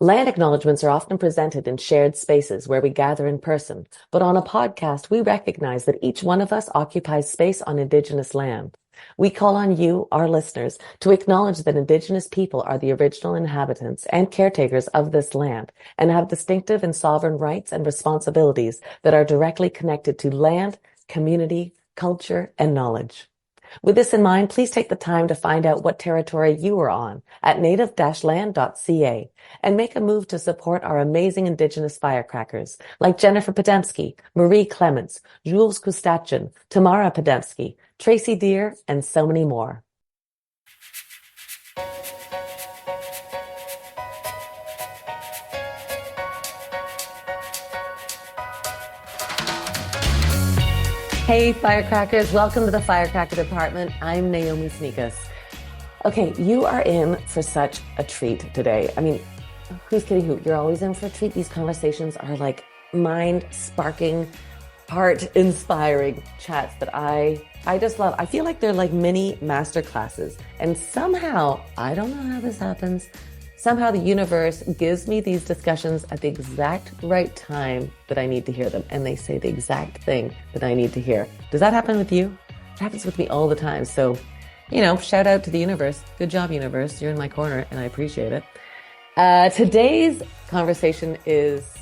Land acknowledgements are often presented in shared spaces where we gather in person, but on a podcast, we recognize that each one of us occupies space on Indigenous land. We call on you, our listeners, to acknowledge that Indigenous people are the original inhabitants and caretakers of this land and have distinctive and sovereign rights and responsibilities that are directly connected to land, community, culture, and knowledge. With this in mind, please take the time to find out what territory you are on at native-land.ca and make a move to support our amazing Indigenous firecrackers like Jennifer Podemsky, Marie Clements, Jules Kustachin, Tamara Podemsky, Tracy Deer, and so many more. Hey, firecrackers. Welcome to the Firecracker Department. I'm Naomi Sneakus. Okay, you are in for such a treat today. I mean, who's kidding who? You're always in for a treat. These conversations are like mind-sparking, heart-inspiring chats that I just love. I feel like they're like mini master classes. And somehow, I don't know how this happens, somehow the universe gives me these discussions at the exact right time that I need to hear them. And they say the exact thing that I need to hear. Does that happen with you? It happens with me all the time. So, shout out to the universe. Good job, universe. You're in my corner and I appreciate it. Today's conversation is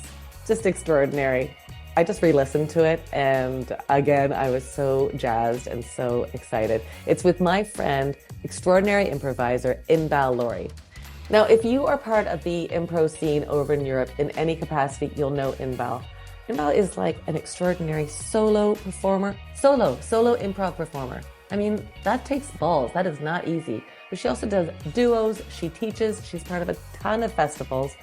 just extraordinary. I just re-listened to it. And again, I was so jazzed and so excited. It's with my friend, extraordinary improviser, Inbal Lori. Now, if you are part of the improv scene over in Europe in any capacity, you'll know Inbal. Inbal is like an extraordinary solo improv performer. I mean, that takes balls. That is not easy. But she also does duos. She teaches. She's part of a ton of festivals.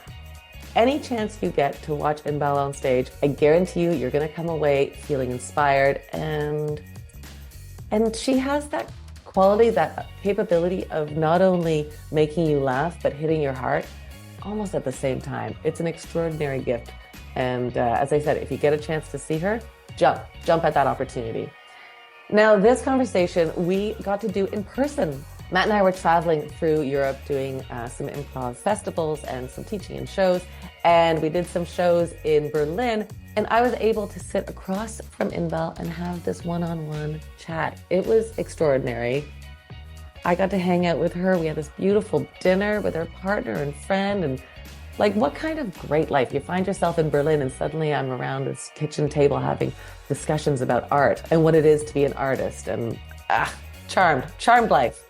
Any chance you get to watch Inbal on stage, I guarantee you're going to come away feeling inspired. And she has that quality, that capability of not only making you laugh, but hitting your heart almost at the same time. It's an extraordinary gift. And as I said, if you get a chance to see her, jump at that opportunity. Now, this conversation we got to do in person. Matt and I were traveling through Europe doing some improv festivals and some teaching and shows. And we did some shows in Berlin. And I was able to sit across from Inbal and have this one-on-one chat. It was extraordinary. I got to hang out with her. We had this beautiful dinner with her partner and friend. And like, what kind of great life? You find yourself in Berlin and suddenly I'm around this kitchen table having discussions about art and what it is to be an artist. And charmed life.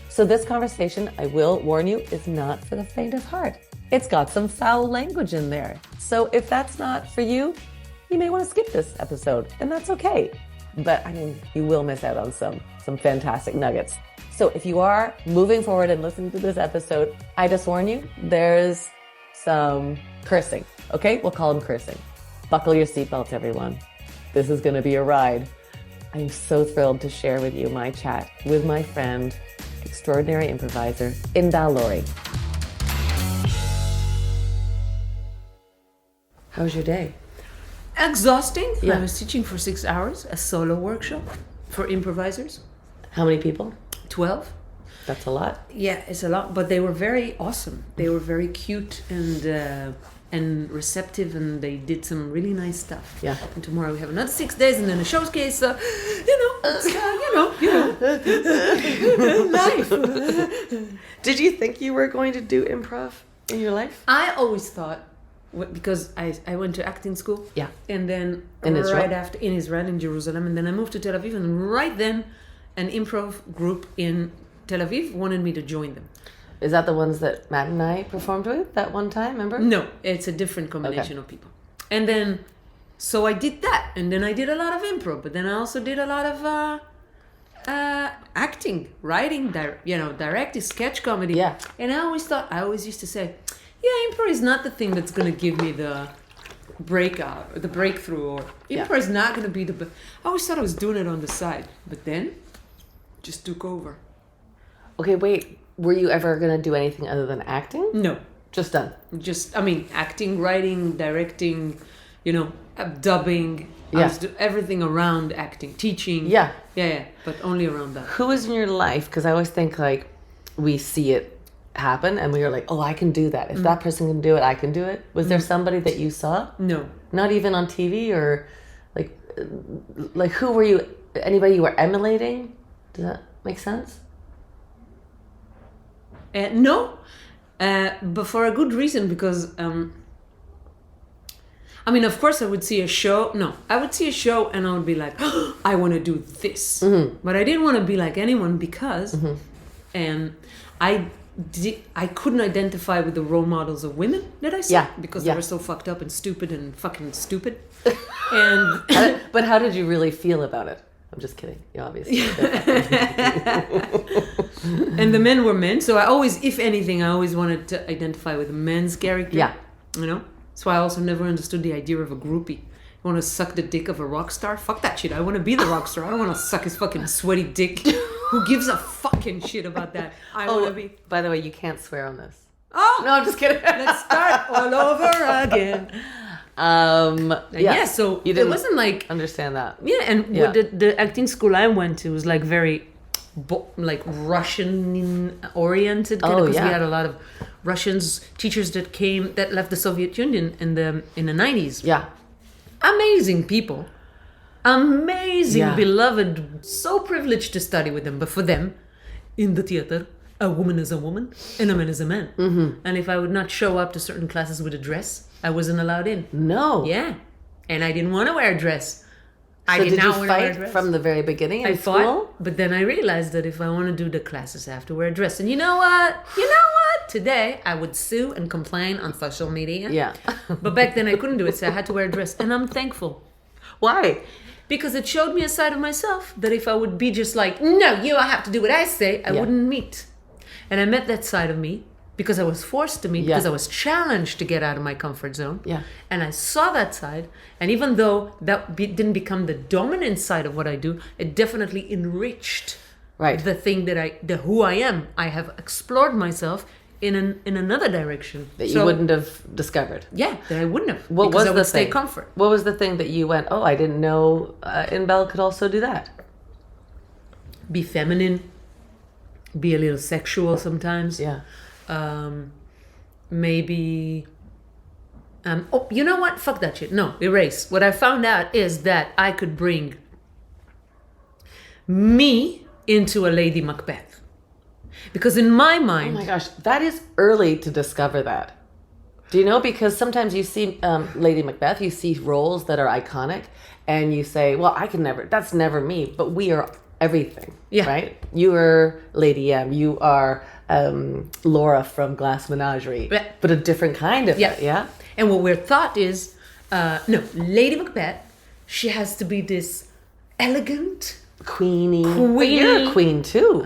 So this conversation, I will warn you, is not for the faint of heart. It's got some foul language in there. So if that's not for you, you may want to skip this episode, and that's okay. But I mean, you will miss out on some fantastic nuggets. So if you are moving forward and listening to this episode, I just warn you, there's some cursing. Okay, we'll call them cursing. Buckle your seatbelts, everyone. This is going to be a ride. I'm so thrilled to share with you my chat with my friend, extraordinary improviser, Inbal Lori. How was your day? Exhausting. Yeah. I was teaching for 6 hours, a solo workshop for improvisers. How many people? 12. That's a lot. Yeah, it's a lot, but they were very awesome. They were very cute and receptive, and they did some really nice stuff. Yeah. And tomorrow we have another 6 days, and then a showcase. So, life. Did you think you were going to do improv in your life? I always thought, because I went to acting school. Yeah. And then in Israel? after in Israel, in Jerusalem, and then I moved to Tel Aviv, and right then an improv group in Tel Aviv wanted me to join them. Is that the ones that Matt and I performed with that one time, remember? No, it's a different combination of people. And then, so I did that, and then I did a lot of improv, but then I also did a lot of acting, writing, directing, sketch comedy. Yeah. And I always used to say, yeah, improv is not the thing that's going to give me the breakout, or the breakthrough, or improv is not going to be the... I always thought I was doing it on the side, but then just took over. Okay, wait. Were you ever going to do anything other than acting? No. Just done? Acting, writing, directing, dubbing. Yeah. I was everything around acting, teaching. Yeah. Yeah, but only around that. Who is in your life? Because I always think like we see it happen and we were like, oh, I can do that. If that person can do it, I can do it. Was there somebody that you saw? No. Not even on TV or like who were you, anybody you were emulating? Does that make sense? No, but for a good reason, because I mean, of course I would see a show. No, I would see a show and I would be like, oh, I want to do this. But I didn't want to be like anyone because I couldn't identify with the role models of women that I saw because they were so fucked up and stupid and fucking stupid. And but how did you really feel about it? I'm just kidding. You obviously. And the men were men, so I always, if anything, I always wanted to identify with a man's character. Yeah. You know? So I also never understood the idea of a groupie. You want to suck the dick of a rock star? Fuck that shit. I want to be the rock star. I don't want to suck his fucking sweaty dick. Who gives a fucking shit about that? I want to be... By the way, you can't swear on this. Oh! No, I'm just kidding. Let's start all over again. So you didn't it wasn't like... understand that. Yeah, and the acting school I went to was like very... like Russian oriented because we had a lot of Russians teachers that left the Soviet Union in the 90s. Yeah. Amazing people. Amazing, beloved, so privileged to study with them. But for them, in the theater, a woman is a woman and a man is a man. And if I would not show up to certain classes with a dress, I wasn't allowed in. No. Yeah. And I didn't want to wear a dress. So did you fight from the very beginning in school? Fought, but then I realized that if I want to do the classes, I have to wear a dress. And you know what? Today, I would sue and complain on social media. Yeah. But back then, I couldn't do it, so I had to wear a dress. And I'm thankful. Why? Because it showed me a side of myself that if I would be just like, no, I have to do what I say, I wouldn't meet. And I met that side of me because I was forced to meet, because I was challenged to get out of my comfort zone. Yeah. And I saw that side. And even though that didn't become the dominant side of what I do, it definitely enriched the thing that who I am. I have explored myself in another direction that you wouldn't have discovered. Yeah, that I wouldn't have. What was I the would thing? Stay comfort. What was the thing that you went, oh, I didn't know Inbal could also do that? Be feminine. Be a little sexual sometimes. Yeah. Maybe. You know what? Fuck that shit. No, erase. What I found out is that I could bring me into a Lady Macbeth. Because in my mind... Oh my gosh, that is early to discover that. Do you know? Because sometimes you see Lady Macbeth, you see roles that are iconic, and you say, well, that's never me, but we are everything, right? You are Lady M, you are Laura from Glass Menagerie, but a different kind of it, yeah? And what we're taught is, Lady Macbeth, she has to be this elegant... Queenie. But you're a queen too.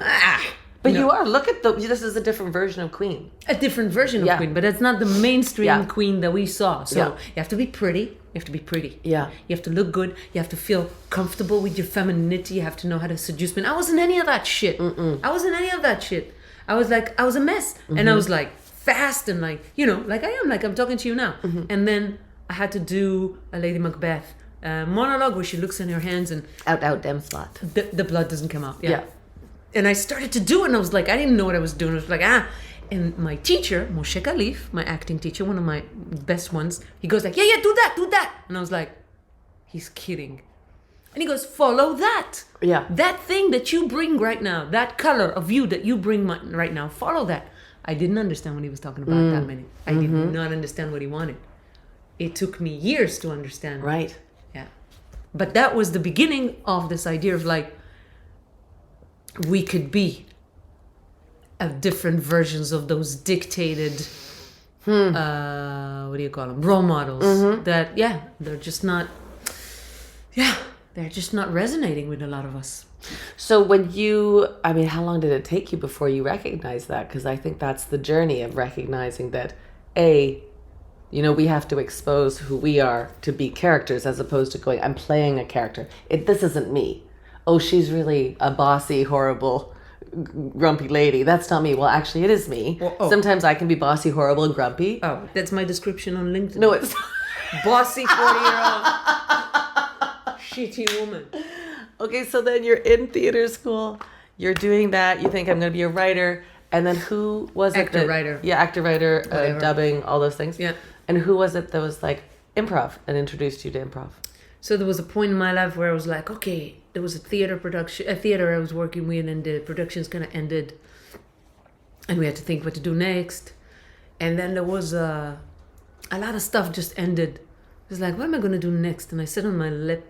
But you are. Look at this is a different version of queen. A different version of queen, but it's not the mainstream queen that we saw. So you have to be pretty. You have to be pretty. Yeah. You have to look good. You have to feel comfortable with your femininity. You have to know how to seduce men. I wasn't any of that shit. I wasn't any of that shit. I was a mess. And I was like fast and like I am, like I'm talking to you now. And then I had to do a Lady Macbeth monologue where she looks in her hands and out them slot. The blood doesn't come out. Yeah. And I started to do it, and I was like, I didn't know what I was doing. I was like, And my teacher, Moshe Khalif, my acting teacher, one of my best ones, he goes like, yeah, do that. And I was like, he's kidding. And he goes, follow that. Yeah. That thing that you bring right now, that color of you that you bring right now, follow that. I didn't understand what he was talking about that minute. I did not understand what he wanted. It took me years to understand. Right. Yeah. But that was the beginning of this idea of like, we could be different versions of those dictated, what do you call them? Role models that, they're just not resonating with a lot of us. So how long did it take you before you recognized that? Because I think that's the journey of recognizing that, we have to expose who we are to be characters as opposed to going, I'm playing a character. This isn't me. Oh, she's really a bossy, horrible, grumpy lady. That's not me. Well, actually, it is me. Sometimes I can be bossy, horrible, and grumpy. Oh, that's my description on LinkedIn. No, it's... Bossy 40-year-old shitty woman. Okay, so then you're in theater school. You're doing that. You think, I'm going to be a writer. And then who was Actor, it? writer. Yeah, actor, writer, Whatever. dubbing, all those things. Yeah. And who was it that was like improv and introduced you to improv? So there was a point in my life where I was like, okay, there was a theater I was working with, and the productions kind of ended, and we had to think what to do next. And then there was a lot of stuff just ended. I was like, what am I going to do next? And I sat on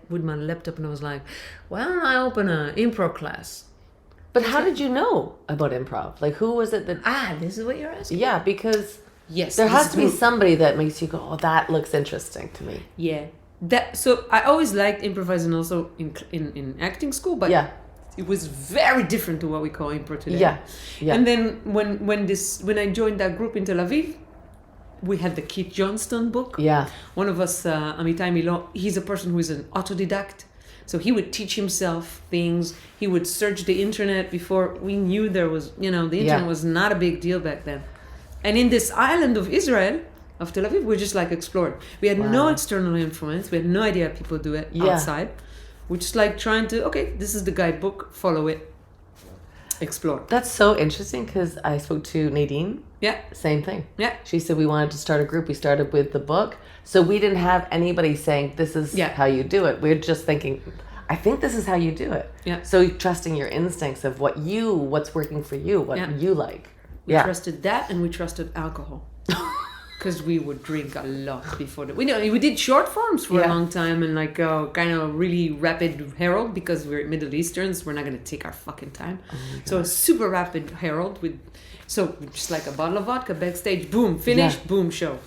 with my laptop, and I was like, why don't I open an improv class? But how did you know about improv? Like, who was it that... This is what you're asking? Yeah, because Yes. there this has is to be who- somebody that makes you go, oh, that looks interesting to me. Yeah. So I always liked improvising also in acting school, but Yeah. it was very different to what we call improv today. Yeah. Yeah. And then when I joined that group in Tel Aviv, we had the Keith Johnston book. Yeah. One of us, Amitai, he's a person who is an autodidact. So he would teach himself things. He would search the internet before we knew there was, the internet was not a big deal back then. And in this island of Israel, of Tel Aviv, we just like explored. We had no external influence. We had no idea how people do it outside. We're just like trying to, okay, this is the guidebook, follow it, explore. That's so interesting because I spoke to Nadine. Yeah. Same thing. Yeah. She said we wanted to start a group. We started with the book. So we didn't have anybody saying this is how you do it. We're just thinking, I think this is how you do it. Yeah. So trusting your instincts of what's working for you, what you like. We trusted that, and we trusted alcohol. Because we would drink a lot before that. We did short forms for a long time, and like kind of really rapid herald, because we're Middle Easterns. We're not going to take our fucking time. So a super rapid herald so just like a bottle of vodka backstage, boom, finished, boom, show.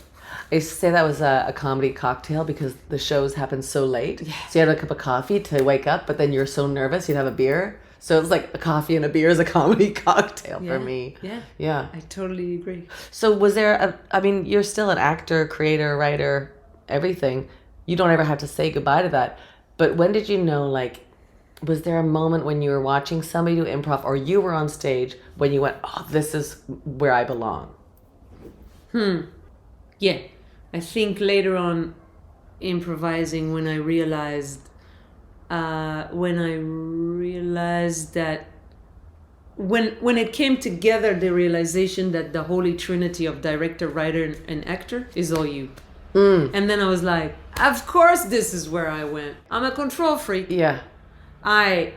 I used to say that was a comedy cocktail because the shows happen so late. Yeah. So you had a cup of coffee to wake up, but then you're so nervous, you'd have a beer. So it's like a coffee and a beer is a comedy cocktail for me. Yeah. Yeah. I totally agree. So was there you're still an actor, creator, writer, everything. You don't ever have to say goodbye to that. But when did you know, was there a moment when you were watching somebody do improv or you were on stage when you went, oh, this is where I belong? Yeah. I think later on improvising when I realized that when it came together, the realization that the holy trinity of director, writer, and actor is all you. And then I was like, of course this is where I went. I'm a control freak. Yeah. I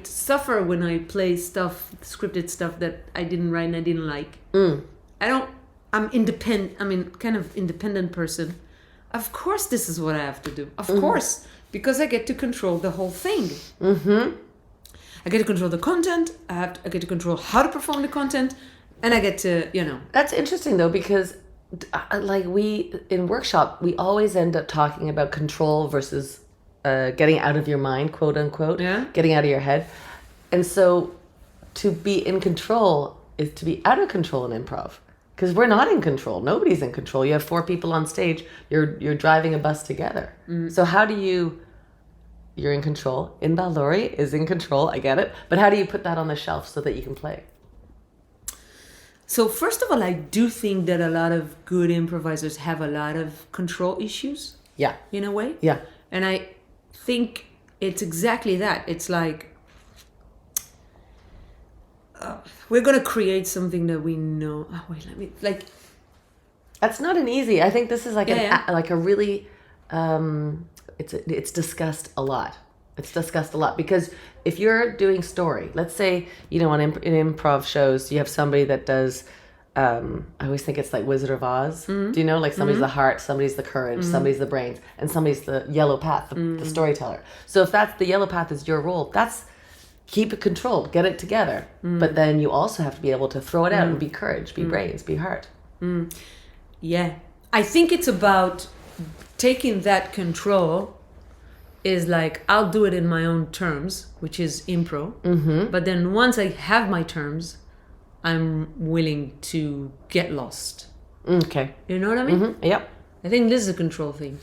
suffer when I play scripted stuff that I didn't write and I didn't like. I'm independent. kind of independent person. Of course this is what I have to do. Of course. Because I get to control the whole thing. Mm-hmm. I get to control the content. I get to control how to perform the content. And I get to, That's interesting though, because in workshop, we always end up talking about control versus getting out of your mind, quote unquote, getting out of your head. And so to be in control is to be out of control in improv. Because we're not in control. Nobody's in control. You have 4 people on stage. You're driving a bus together. So how do you're in control. Inbal Lori is in control. I get it. But how do you put that on the shelf so that you can play? So first of all, I do think that a lot of good improvisers have a lot of control issues. Yeah. In a way. Yeah. And I think it's exactly that. It's like we're going to create something that we know. Oh, wait, let me That's not an easy. I think this is like like a really it's discussed a lot. It's discussed a lot because if you're doing story, let's say, in improv shows, you have somebody that does, I always think it's like Wizard of Oz. Do you know? Like somebody's the heart, somebody's the courage, somebody's the brains, and somebody's the yellow path, the storyteller. So if that's the yellow path is your role, that's keep it controlled, get it together. But then you also have to be able to throw it out and be courage, be brains, be heart. Yeah. I think it's about taking that control is like, I'll do it in my own terms, which is impro. But then once I have my terms, I'm willing to get lost. Okay. You know what I mean? Yep. I think this is a control thing.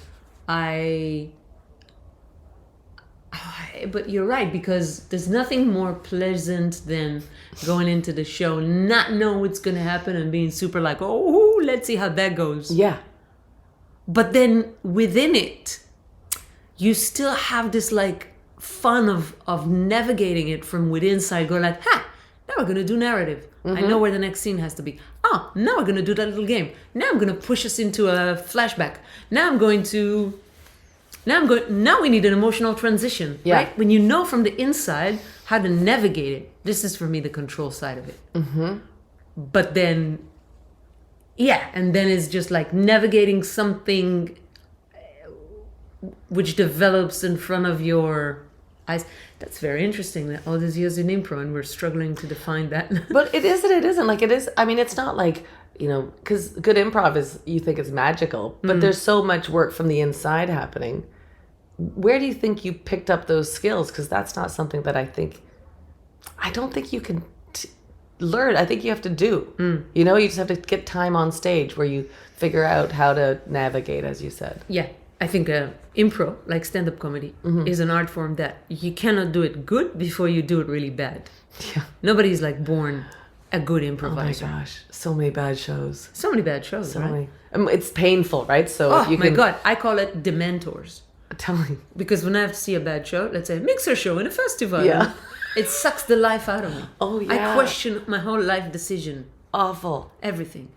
But you're right, because there's nothing more pleasant than going into the show, not knowing what's going to happen and being super like, oh, let's see how that goes. Yeah. But then within it, you still have this like fun of navigating it from within inside, going like, Now we're going to do narrative. I know where the next scene has to be. Oh, now we're going to do that little game. Now I'm going to push us into a flashback. Now we need an emotional transition, right? When you know from the inside how to navigate it. This is for me the control side of it. But then, and then it's just like navigating something which develops in front of your eyes. That's very interesting that all these years in improv and we're struggling to define that. But it is and it isn't. Like, it is, I mean, it's not like, you know, because good improv is, you think it's magical, but there's so much work from the inside happening. Where do you think you picked up those skills? Because that's not something that I don't think you can learn. I think you have to do. You know, you just have to get time on stage where you figure out how to navigate, as you said. Yeah, I think impro, like stand-up comedy, is an art form that you cannot do it good before you do it really bad. Yeah. Nobody's like born a good improviser. Oh my gosh, so many bad shows. So many bad shows, So right? many. It's painful, right? So Oh my God, I call it dementors. Tell me. Because when I have to see a bad show, let's say a mixer show in a festival, Yeah. it sucks the life out of me. Oh, yeah. I question my whole life decision. Awful. Everything.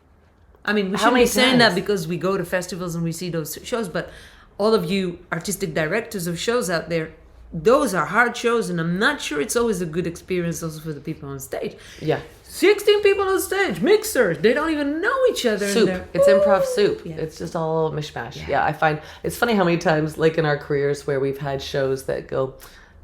I mean, we How shouldn't many be saying times? that because we go to festivals and we see those shows, but all of you artistic directors of shows out there, those are hard shows, and I'm not sure it's always a good experience also for the people on stage. Yeah. 16 people on stage, mixers, they don't even know each other. Soup. It's improv soup. Yeah. It's just all mishmash. Yeah, I find it's funny how many times, like in our careers, where we've had shows that go,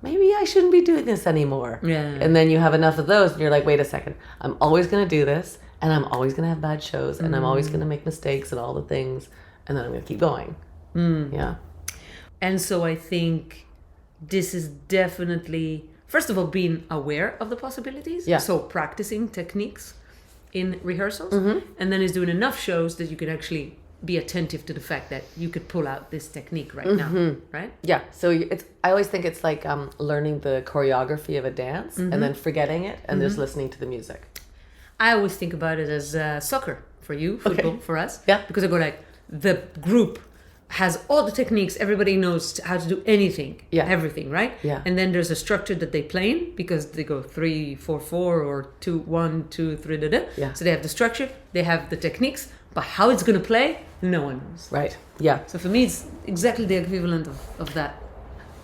maybe I shouldn't be doing this anymore. Yeah. And then you have enough of those, and you're like, wait a second, I'm always going to do this, and I'm always going to have bad shows, and I'm always going to make mistakes and all the things, and then I'm going to keep going. Yeah. And so I think this is definitely, first of all, being aware of the possibilities. Yeah. So practicing techniques in rehearsals. And then is doing enough shows that you can actually be attentive to the fact that you could pull out this technique right now, right? Yeah. So it's, I always think it's like learning the choreography of a dance and then forgetting it and just listening to the music. I always think about it as soccer for you, football for us. Yeah. Because I go like, the group has all the techniques, everybody knows how to do anything, everything, right? Yeah. And then there's a structure that they play in because they go 3-4-4 or 2-1-2-3. Yeah. So they have the structure, they have the techniques, but how it's going to play, no one knows. Right. Yeah. So for me, it's exactly the equivalent of that.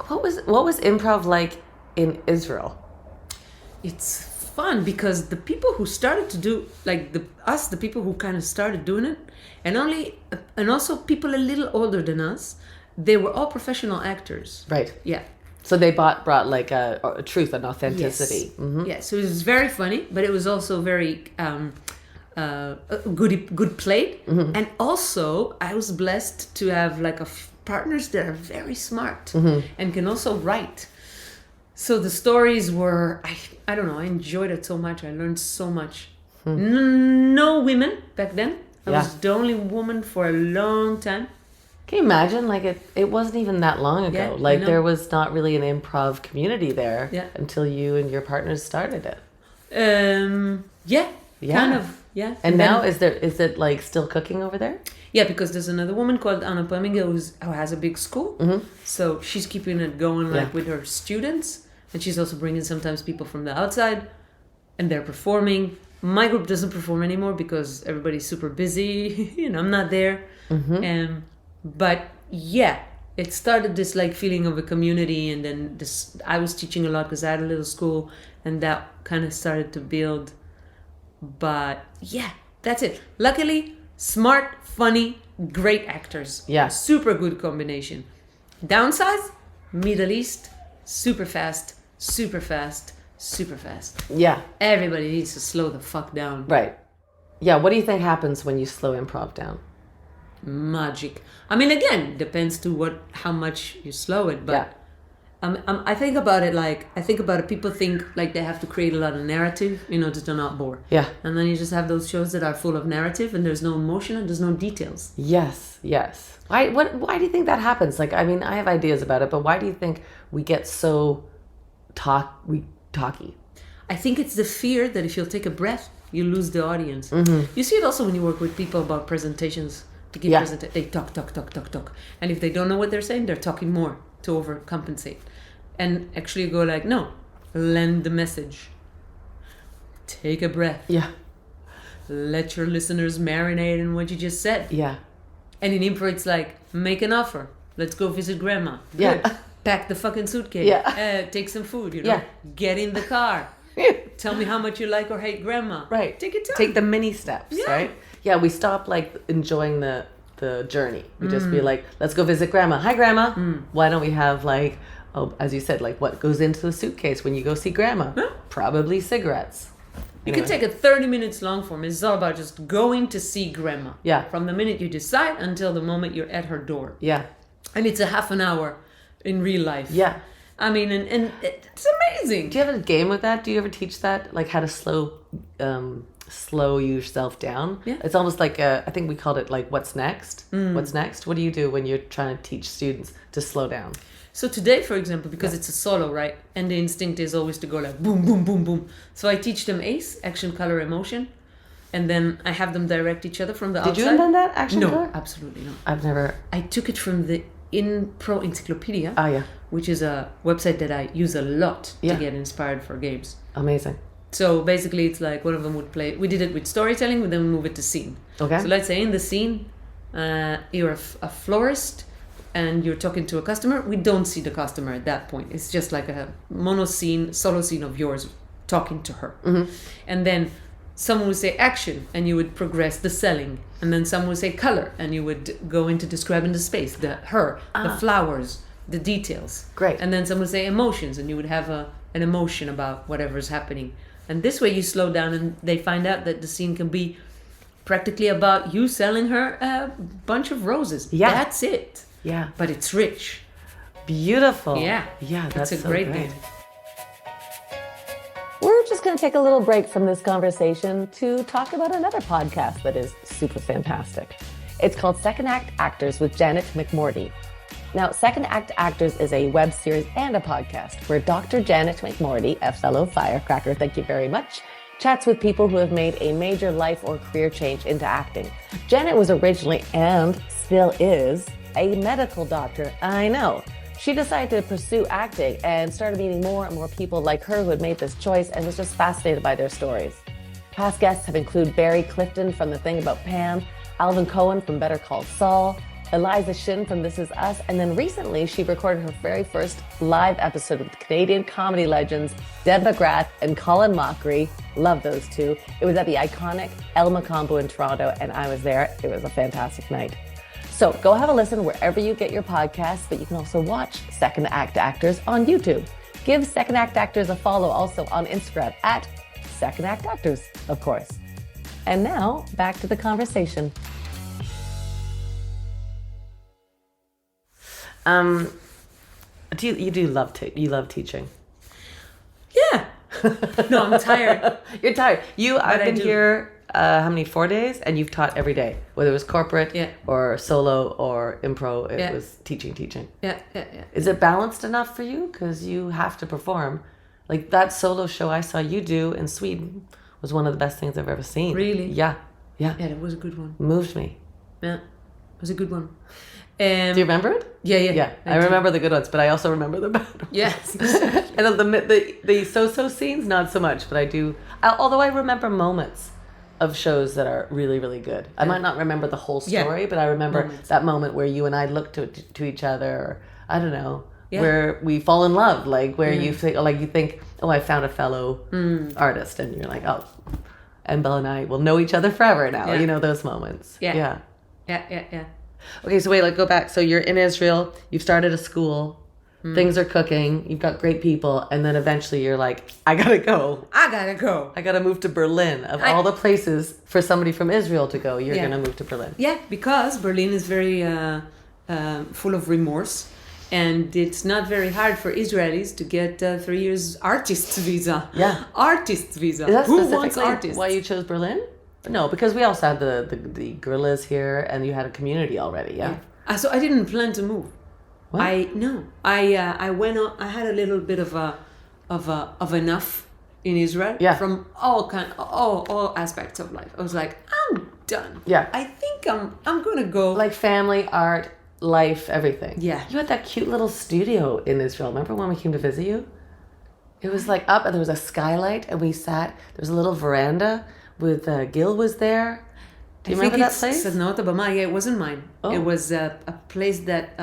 What was improv like in Israel? It's fun because the people who started to do, like the people who kind of started doing it, and also people a little older than us, they were all professional actors. Right. Yeah. So they brought like a truth and authenticity. Yes. Yeah. So it was very funny, but it was also very good played. And also, I was blessed to have like partners that are very smart and can also write. So the stories were, I don't know, I enjoyed it so much. I learned so much. No women back then. I was the only woman for a long time. Can you imagine? Like it wasn't even that long ago. Yeah, like there was not really an improv community there until you and your partners started it. Yeah. Kind of. Yeah. And now is it like still cooking over there? Yeah, because there's another woman called Anna Pamiga who has a big school. So she's keeping it going like with her students. And she's also bringing sometimes people from the outside and they're performing. My group doesn't perform anymore because everybody's super busy. I'm not there. But yeah, it started this like feeling of a community. And then I was teaching a lot because I had a little school and that kind of started to build. But yeah, that's it. Luckily, smart, funny, great actors. Yeah. Super good combination. Downsides, Middle East, super fast. Yeah. Everybody needs to slow the fuck down. Right. Yeah. What do you think happens when you slow improv down? Magic. I mean, again, depends to how much you slow it, but I think about it. People think like they have to create a lot of narrative, just to not bore. Yeah. And then you just have those shows that are full of narrative and there's no emotion and there's no details. Yes. Why do you think that happens? Like, I mean, I have ideas about it, but why do you think we get so talky? I think it's the fear that if you'll take a breath, you lose the audience. You see it also when you work with people about presentations. To give they talk. And if they don't know what they're saying, they're talking more to overcompensate. And actually go like, no, lend the message. take a breath. Yeah. Let your listeners marinate in what you just said. Yeah. And in improv, it's like, make an offer. Let's go visit grandma. Good. Yeah. Pack the fucking suitcase. Yeah. Take some food, Yeah. Get in the car. Tell me how much you like or hate grandma. Right. Take your time. Take the mini steps, right? Yeah, we stop like enjoying the journey. We just be like, let's go visit grandma. Hi, grandma. Why don't we have like, as you said, like what goes into the suitcase when you go see grandma? Probably cigarettes. You can take it 30 minutes long form. It's all about just going to see grandma. Yeah. From the minute you decide until the moment you're at her door. Yeah. And it's a half an hour in real life. Yeah. I mean, and it's amazing. Do you have a game with that? Do you ever teach that? Like how to slow yourself down? Yeah. It's almost like, I think we called it like, what's next? What's next? What do you do when you're trying to teach students to slow down? So today, for example, because it's a solo, right? And the instinct is always to go like boom, boom, boom, boom. So I teach them ACE, action, color, emotion. And then I have them direct each other from the outside. Did you invent that, action No, color? absolutely not. I've never... I took it from the Impro Encyclopedia, Oh, yeah. which is a website that I use a lot Yeah. to get inspired for games. Amazing. So basically, it's like one of them would play. We did it with storytelling, we then move it to scene. Okay. So let's say in the scene, you're a florist and you're talking to a customer. We don't see the customer at that point. It's just like a mono scene, solo scene of yours talking to her. And then someone would say action and you would progress the selling. And then someone would say color and you would go into describing the space, the flowers, the details. Great. And then someone would say emotions and you would have an emotion about whatever's happening. And this way you slow down and they find out that the scene can be practically about you selling her a bunch of roses. Yeah. That's it. Yeah. But it's rich. Beautiful. Yeah. Yeah, that's a so great game. We're just going to take a little break from this conversation to talk about another podcast that is super fantastic. It's called Second Act Actors with Janet McMorty. Now, Second Act Actors is a web series and a podcast where Dr. Janet McMorty, a fellow firecracker, thank you very much, chats with people who have made a major life or career change into acting. Janet was originally, and still is, a medical doctor. I know. She decided to pursue acting and started meeting more and more people like her who had made this choice and was just fascinated by their stories. Past guests have included Barry Clifton from The Thing About Pam, Alvin Cohen from Better Call Saul, Eliza Shin from This Is Us, and then recently she recorded her very first live episode with Canadian comedy legends Deb McGrath and Colin Mockery. Love those two. It was at the iconic El Macombo in Toronto, and I was there. It was a fantastic night. So go have a listen wherever you get your podcasts, but you can also watch Second Act Actors on YouTube. Give Second Act Actors a follow also on Instagram at Second Act Actors, of course. And now back to the conversation. You love teaching? Yeah. No, I'm tired. You're tired. I've been here how many 4 days, and you've taught every day, whether it was corporate or solo or improv. It was teaching. Yeah. Is it balanced enough for you? Because you have to perform. Like that solo show I saw you do in Sweden was one of the best things I've ever seen. Really? Yeah. Yeah, that was a good one. Moved me. Yeah, it was a good one. Do you remember it? Yeah. I remember the good ones, but I also remember the bad ones. Yes. And the so-so scenes, not so much, but I do. Although I remember moments of shows that are really, really good. I might not remember the whole story, but I remember that moment where you and I look to each other, or I don't know, where we fall in love, like where you think, oh, I found a fellow artist, and you're like, oh, Inbal and I will know each other forever now. You know, those moments. Yeah. Okay, so wait, go back. So you're in Israel, you've started a school, things are cooking, you've got great people, and then eventually you're like, I gotta go. I gotta move to Berlin. Of all the places for somebody from Israel to go, you're gonna move to Berlin. Yeah, because Berlin is very full of remorse, and it's not very hard for Israelis to get 3 years artist visa. Yeah. Artist visa. Is that Who wants specifically artists? why you chose Berlin? No, because we also had the gorillas here, and you had a community already, yeah? So I didn't plan to move. What? I went on. I had a little bit of enough in Israel from all aspects of life. I was like, I'm done. Yeah. I think I'm gonna go. Like family, art, life, everything. Yeah. You had that cute little studio in Israel. Remember when we came to visit you? It was like up, and there was a skylight, and we sat. There was a little veranda with Gil was there. Do you remember that place? Sadnot Abama. Yeah, it wasn't mine. Oh. It was a place that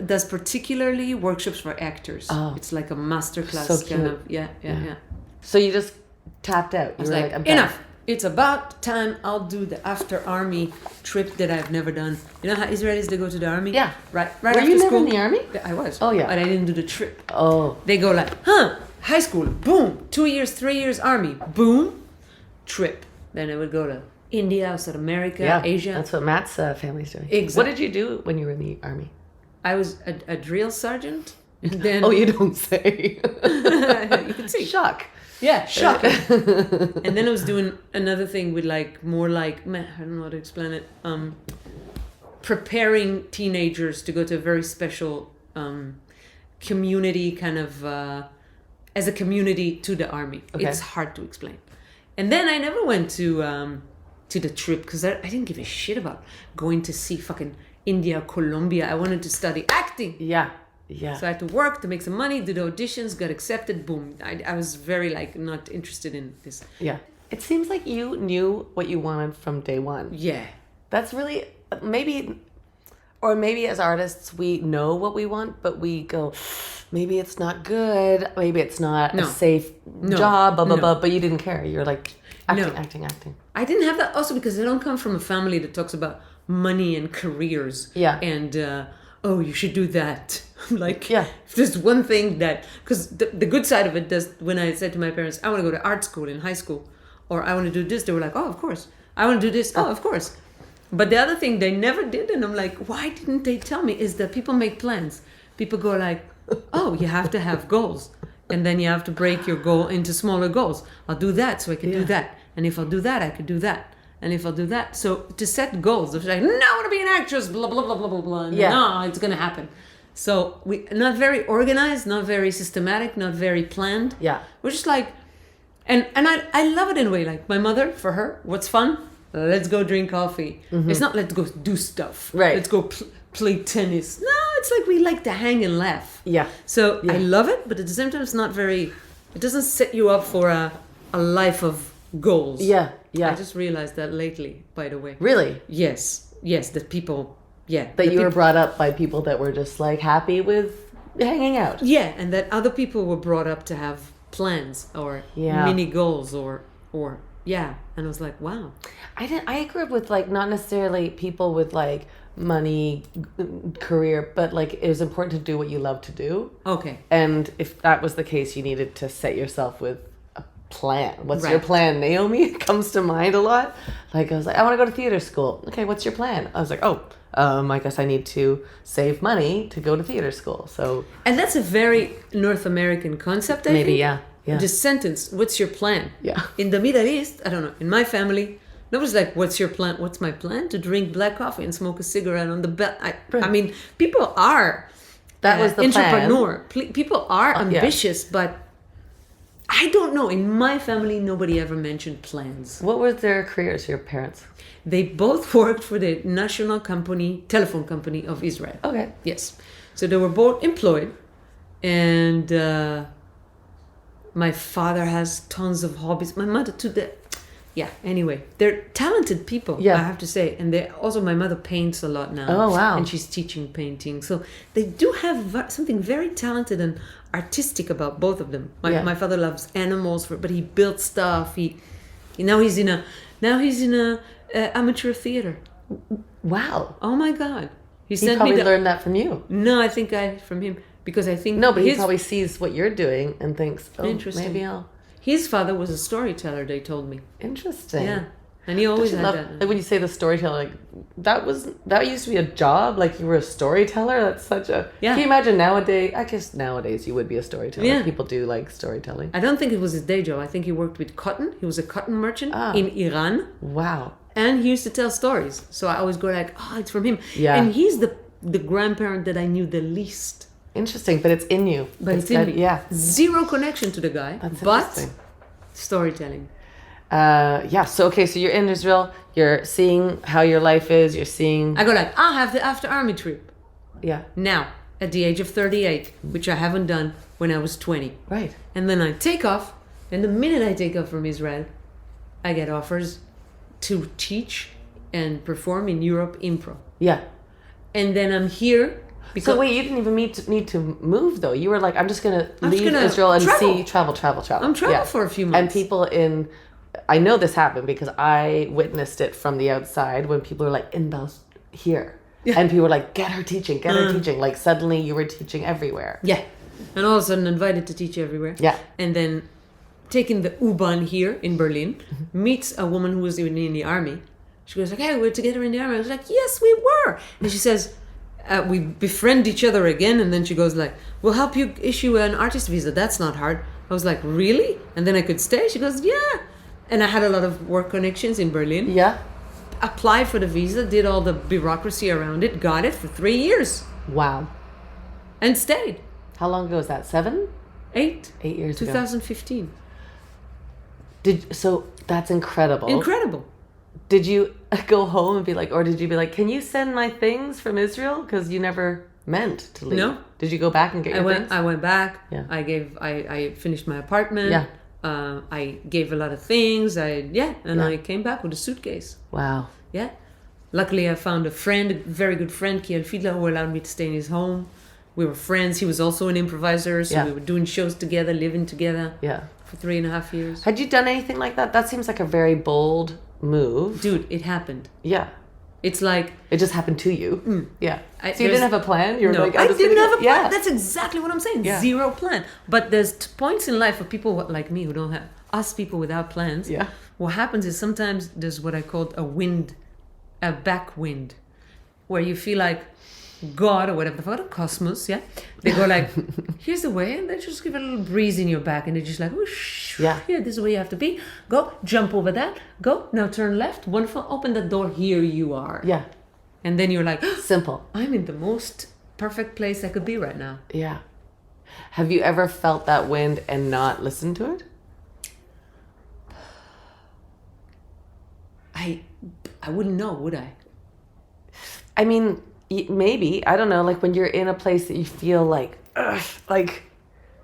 does particularly workshops for actors. Oh. It's like a masterclass So kind cute. of. Yeah. So you just tapped out. I was You were like, I'm done. enough. It's about time I'll do the after army trip that I've never done. You know how Israelis they go to the army? Yeah. Right Were after you never school. in the army? Yeah, I was. Oh, yeah. But I didn't do the trip. Oh. They go like, high school, boom, 2 years, 3 years army, boom, trip. Then I would go to India, South America, Asia. That's what Matt's family's doing. Exactly. What did you do when you were in the army? I was a drill sergeant. And then Oh, you don't say. you can see. Shock. Yeah, shocking. And then I was doing another thing with like more like I don't know how to explain it. Preparing teenagers to go to a very special community kind of as a community to the army. Okay. It's hard to explain. And then I never went to the trip because I didn't give a shit about going to see fucking India, Colombia. I wanted to study acting. Yeah. So I had to work to make some money, do the auditions, got accepted, boom. I was very like not interested in this. Yeah. It seems like you knew what you wanted from day one. Yeah. That's really maybe as artists we know what we want, but we go, maybe it's not good, maybe it's not a safe job, blah blah blah. But you didn't care. You're like acting. I didn't have that also because I don't come from a family that talks about money and careers. Yeah. And you should do that. Like, yeah. If there's one thing that, because the good side of it does, when I said to my parents, I want to go to art school in high school, or I want to do this, they were like, oh, of course. I want to do this, of course. But the other thing they never did, and I'm like, why didn't they tell me, is that people make plans. People go like, oh, you have to have goals. And then you have to break your goal into smaller goals. I'll do that so I can do that. And if I'll do that, I could do that. And if I'll do that. So to set goals, of like, no, I want to be an actress, blah, blah, blah, blah, blah, blah. And no, it's going to happen. So we not very organized, not very systematic, not very planned. Yeah. We're just like, and I love it in a way. Like my mother, for her, what's fun? Let's go drink coffee. Mm-hmm. It's not let's go do stuff. Right. Let's go play tennis. No, it's like we like to hang and laugh. Yeah. So I love it, but at the same time, it's not very, it doesn't set you up for a life of goals. Yeah. I just realized that lately, by the way. Really? Yes, that people, That you were brought up by people that were just like happy with hanging out. Yeah, and that other people were brought up to have plans or mini goals or and I was like, wow. I grew up with like not necessarily people with like money, career, but like it was important to do what you love to do. Okay. And if that was the case, you needed to set yourself with a plan. What's your plan? Naomi comes to mind a lot. Like I was like, I want to go to theater school. Okay, what's your plan? I was like, I guess I need to save money to go to theater school. So, and that's a very North American concept, I maybe, think. Yeah. The sentence, what's your plan? Yeah. In the Middle East, I don't know, in my family, nobody's like, what's your plan? What's my plan? To drink black coffee and smoke a cigarette on the bed. I mean, people are that was the entrepreneur. Plan. People are ambitious, but I don't know. In my family, nobody ever mentioned plans. What were their careers, your parents? They both worked for the national telephone company of Israel. Okay. Yes. So they were both employed. And my father has tons of hobbies. My mother too. Anyway, they're talented people, I have to say. And they also, my mother paints a lot now. Oh, wow. And she's teaching painting. So they do have something very talented and artistic about both of them. My father loves animals, but he built stuff. Now he's in a amateur theater. Wow. Oh my God. He probably learned that from you. No, I think from him. Because I think... No, but he probably sees what you're doing and thinks, interesting. Maybe I'll... His father was a storyteller, they told me. Interesting. Yeah. And he always had that. Like when you say the storyteller, like that used to be a job, like you were a storyteller. That's such a... Yeah. Can you imagine nowadays? I guess nowadays you would be a storyteller. Yeah. People do like storytelling. I don't think it was his day job. I think he worked with cotton. He was a cotton merchant in Iran. Wow. And he used to tell stories. So I always go like, it's from him. Yeah. And he's the grandparent that I knew the least. Interesting, but it's in you. But it's in me. Yeah. Zero connection to the guy. That's but interesting. Storytelling. So you're in Israel. You're seeing how your life is. You're seeing... I go like, I'll have the after army trip. Yeah. Now. at the age of 38, which I haven't done when I was 20. Right. And then I take off, and the minute I take off from Israel, I get offers to teach and perform in Europe Impro. Yeah. And then I'm here because... So wait, you didn't even need to move though. You were like, I'm just going to leave gonna Israel and travel. travel. I'm traveling for a few months. And people I know this happened because I witnessed it from the outside when people were like, Inbal's here. Yeah. And people were like, get her teaching. Like suddenly you were teaching everywhere. Yeah. And all of a sudden invited to teach everywhere. Yeah. And then taking the U-Bahn here in Berlin, meets a woman who was even in the army. She goes like, hey, we're together in the army. I was like, yes, we were. And she says, we befriend each other again. And then she goes like, we'll help you issue an artist visa. That's not hard. I was like, really? And then I could stay? She goes, yeah. And I had a lot of work connections in Berlin. Yeah. Applied for the visa, did all the bureaucracy around it, got it for 3 years. Wow. And stayed. How long ago was that? 7? 8 years 2015. So that's incredible. Incredible. Did you go home and be like, or did you be like, can you send my things from Israel? Because you never meant to leave. No. Did you go back and get your things? I went back. Yeah. I finished my apartment. Yeah. I gave a lot of things. I came back with a suitcase. Wow. Yeah. Luckily, I found a friend, a very good friend, Kiel Fiedler, who allowed me to stay in his home. We were friends. He was also an improviser, so we were doing shows together, living together. Yeah. For 3.5 years. Had you done anything like that? That seems like a very bold move. Dude, it happened. Yeah. It's like... It just happened to you. Yeah. So you there's- didn't have a plan? You were No, like, I didn't have a plan. Yeah. That's exactly what I'm saying. Yeah. Zero plan. But there's points in life for people like me who don't have... Us people without plans. Yeah. What happens is sometimes there's what I call a back wind, where you feel like God or whatever the fuck, the cosmos, yeah? They go like, here's the way, and they just give a little breeze in your back, and they're just like, whoosh, Yeah. this is where you have to be. Go, jump over that. Go, now turn left. Wonderful. Open the door. Here you are. Yeah. And then you're like, Simple. I'm in the most perfect place I could be right now. Yeah. Have you ever felt that wind and not listened to it? I wouldn't know, would I? I mean, maybe. I don't know. Like when you're in a place that you feel like, ugh, like,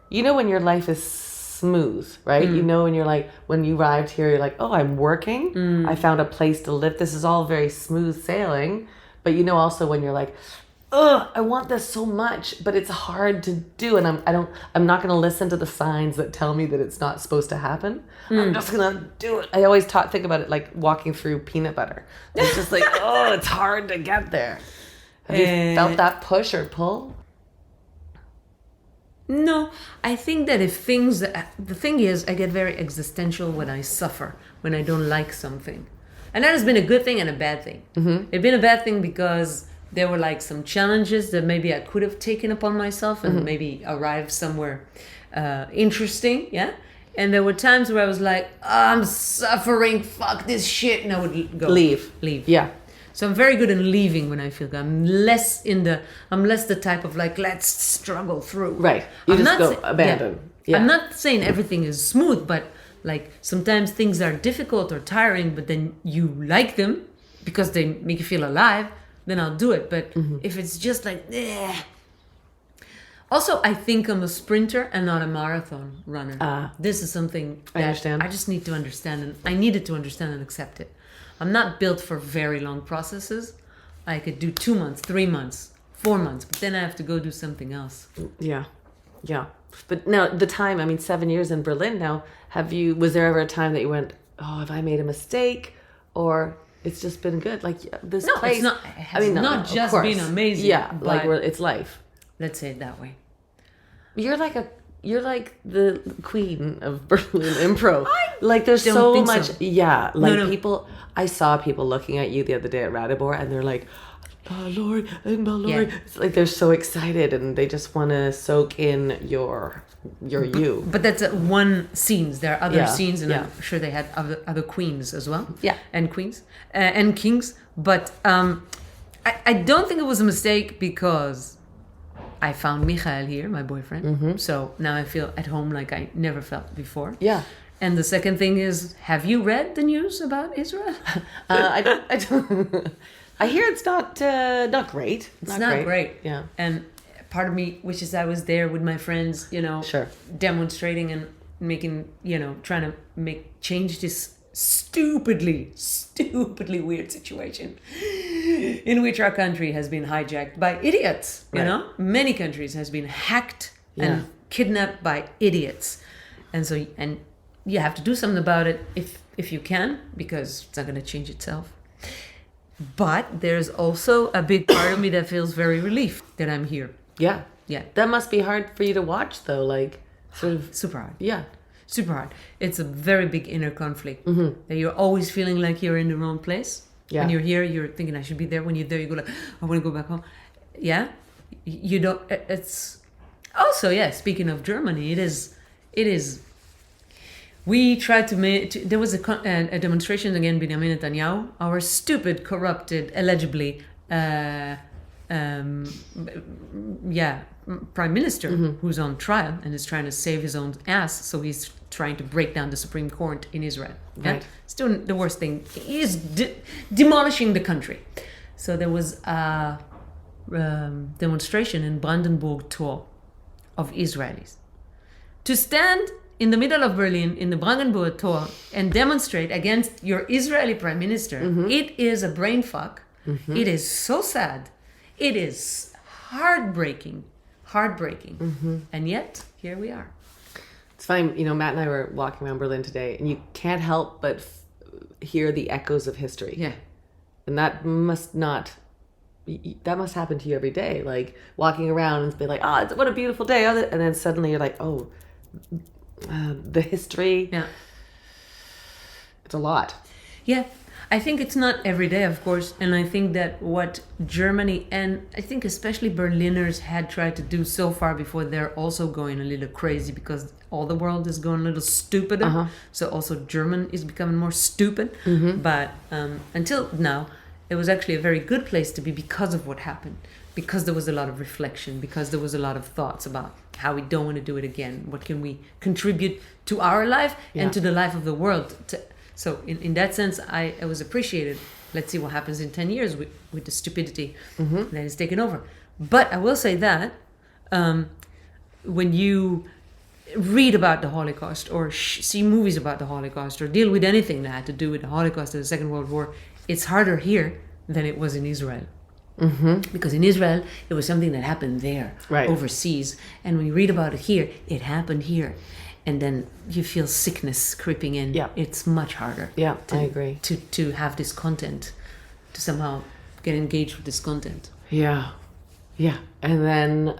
you know, when your life is smooth, right? You know, when you're like, when you arrived here, you're like, oh, I'm working. I found a place to live. This is all very smooth sailing. But you know, also when you're like, ugh, I want this so much, but it's hard to do. And I'm not going to listen to the signs that tell me that it's not supposed to happen. I'm just going to do it. I always think about it like walking through peanut butter. It's just like, oh, it's hard to get there. Have you felt that push or pull? No, I think that the thing is, I get very existential when I suffer, when I don't like something. And that has been a good thing and a bad thing. It's been a bad thing because there were like some challenges that maybe I could have taken upon myself and maybe arrived somewhere interesting, yeah? And there were times where I was like, I'm suffering, fuck this shit, and I would go. Leave. Yeah. So I'm very good in leaving when I feel good. I'm less the type of like, let's struggle through. Right. You just go abandon. Yeah. I'm not saying everything is smooth, but like sometimes things are difficult or tiring, but then you like them because they make you feel alive, then I'll do it. But if it's just like, eh. Also, I think I'm a sprinter and not a marathon runner. This is something that I understand. I just need to understand, and I needed to understand and accept it. I'm not built for very long processes. I could do 2 months, 3 months, 4 months, but then I have to go do something else. Yeah. Yeah. But now the time, I mean, 7 years in Berlin now, was there ever a time that you went, oh, have I made a mistake? Or it's just been good? Like this place. It has not just been amazing. Yeah. Like it's life. Let's say it that way. You're like the queen of Berlin Impro. Like there's so much. So. Yeah. Like people, I saw people looking at you the other day at Radibor and they're like, Lori, Inbal Lori. Yeah. It's like they're so excited and they just want to soak in your you. But that's one scenes. There are other scenes, and I'm sure they had other queens as well. Yeah, and queens and kings. But I don't think it was a mistake because I found Michael here, my boyfriend. So now I feel at home like I never felt before. Yeah. And the second thing is, have you read the news about Israel? I don't. I hear it's not great. It's not great. Yeah. And part of me wishes I was there with my friends, Sure. demonstrating and making, trying to change this stupidly weird situation in which our country has been hijacked by idiots. Many countries has been hacked and kidnapped by idiots, and you have to do something about it if you can, because it's not going to change itself. But there's also a big part of me that feels very relieved that I'm here. Yeah. Yeah. That must be hard for you to watch, though. Like, sort of. Super hard. Yeah. Super hard. It's a very big inner conflict. That you're always feeling like you're in the wrong place. Yeah. When you're here, you're thinking I should be there. When you're there, you go like, I want to go back home. Yeah. You don't. It's also, speaking of Germany, it is. We tried to make. There was a demonstration against Benjamin Netanyahu, our stupid, corrupted, allegedly, prime minister, who's on trial and is trying to save his own ass. So he's trying to break down the Supreme Court in Israel. Yeah? Right. He's doing the worst thing. He is demolishing the country. So there was a demonstration in Brandenburg Tor of Israelis to stand in the middle of Berlin in the Brandenburg Tor and demonstrate against your Israeli prime minister. It is a brain fuck. It is so sad. It is heartbreaking. And yet, here we are. It's funny, Matt and I were walking around Berlin today, and you can't help but hear the echoes of history. Yeah. And that must happen to you every day. Like, walking around and be like, what a beautiful day. And then suddenly you're like, the history. Yeah. It's a lot. Yeah. I think it's not every day, of course. And I think that what Germany and I think especially Berliners had tried to do so far before, they're also going a little crazy because all the world is going a little stupider. So also German is becoming more stupid. But until now, it was actually a very good place to be because of what happened. Because there was a lot of reflection, because there was a lot of thoughts about how we don't want to do it again. What can we contribute to our life and to the life of the world? So in that sense, I was appreciated. Let's see what happens in 10 years with the stupidity that is taken over. But I will say that when you read about the Holocaust or see movies about the Holocaust or deal with anything that had to do with the Holocaust or the Second World War, it's harder here than it was in Israel. Because in Israel, it was something that happened there, overseas. And when you read about it here, it happened here. And then you feel sickness creeping in. Yeah. It's much harder. Yeah, I agree. To have this content, to somehow get engaged with this content. Yeah. Yeah. And then,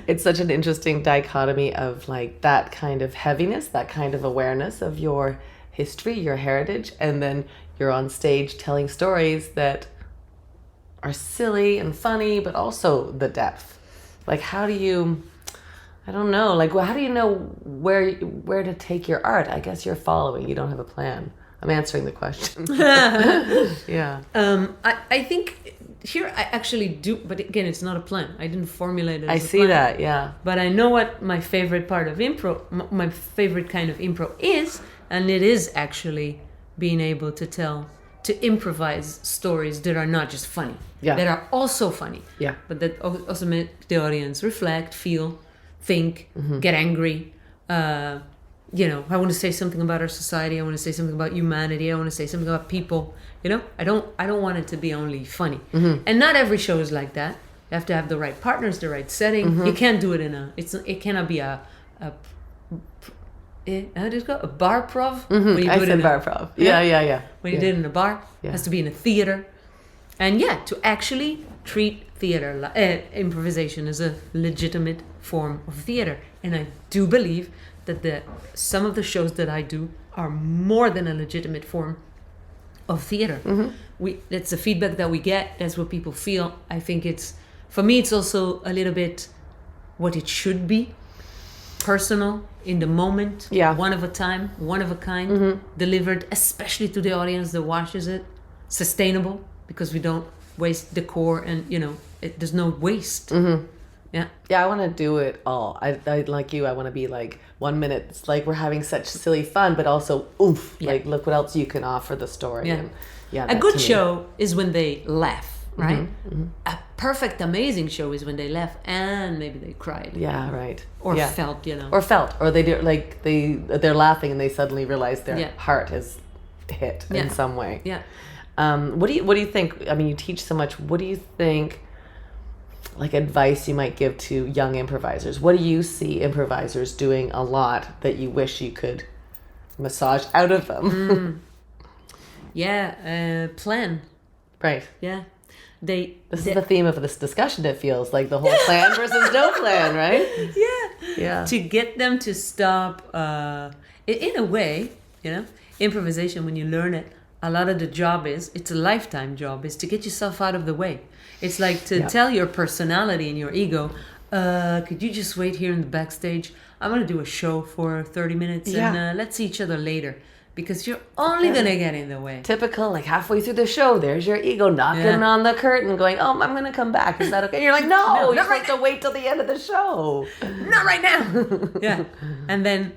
it's such an interesting dichotomy of like that kind of heaviness, that kind of awareness of your history, your heritage. And then you're on stage telling stories that are silly and funny, but also the depth. Like, how do you... I don't know. Like, well, how do you know where to take your art? I guess you're following. You don't have a plan. I'm answering the question. Yeah. I think here I actually do, but again, it's not a plan. I didn't formulate it. I see that. Yeah. But I know what my favorite part of improv, my favorite kind of improv is, and it is actually being able to improvise stories that are not just funny. Yeah. That are also funny. Yeah. But that also make the audience reflect, feel, think, get angry. I want to say something about our society. I want to say something about humanity. I want to say something about people. I don't want it to be only funny. And not every show is like that. You have to have the right partners, the right setting. You can't do it it cannot be a how do you call it? A bar prov? I said bar prov. Yeah. When you did it in a bar, it has to be in a theater. And to actually treat theater, improvisation as a legitimate form of theater. And I do believe that some of the shows that I do are more than a legitimate form of theater. That's the feedback that we get. That's what people feel. I think for me, it's also a little bit what it should be. Personal, in the moment, one of a time, one of a kind, delivered especially to the audience that watches it, sustainable, because we don't waste decor and, there's no waste. Yeah, I want to do it all. I like you, I want to be like 1 minute, it's like we're having such silly fun, but also, like look what else you can offer the story. A good show is when they laugh, right? perfect, amazing show is when they laugh and maybe they cried. Yeah, right. Or yeah. felt, Or they do, like they're laughing and they suddenly realize their heart is hit in some way. Yeah. What do you think? I mean, you teach so much. What do you think, like, advice you might give to young improvisers? What do you see improvisers doing a lot that you wish you could massage out of them? Plan. Right. Yeah. This is the theme of this discussion, it feels like, the whole plan versus no plan, right? Yeah. To get them to stop, in a way, improvisation, when you learn it, a lot of the job it's a lifetime job, is to get yourself out of the way. It's like to tell your personality and your ego, could you just wait here in the backstage? I'm going to do a show for 30 minutes and let's see each other later. Because you're only going to get in the way. Typical, like halfway through the show, there's your ego knocking on the curtain going, oh, I'm going to come back. Is that okay? And you're like, no, you're supposed to wait till the end of the show. Not right now. Yeah. And then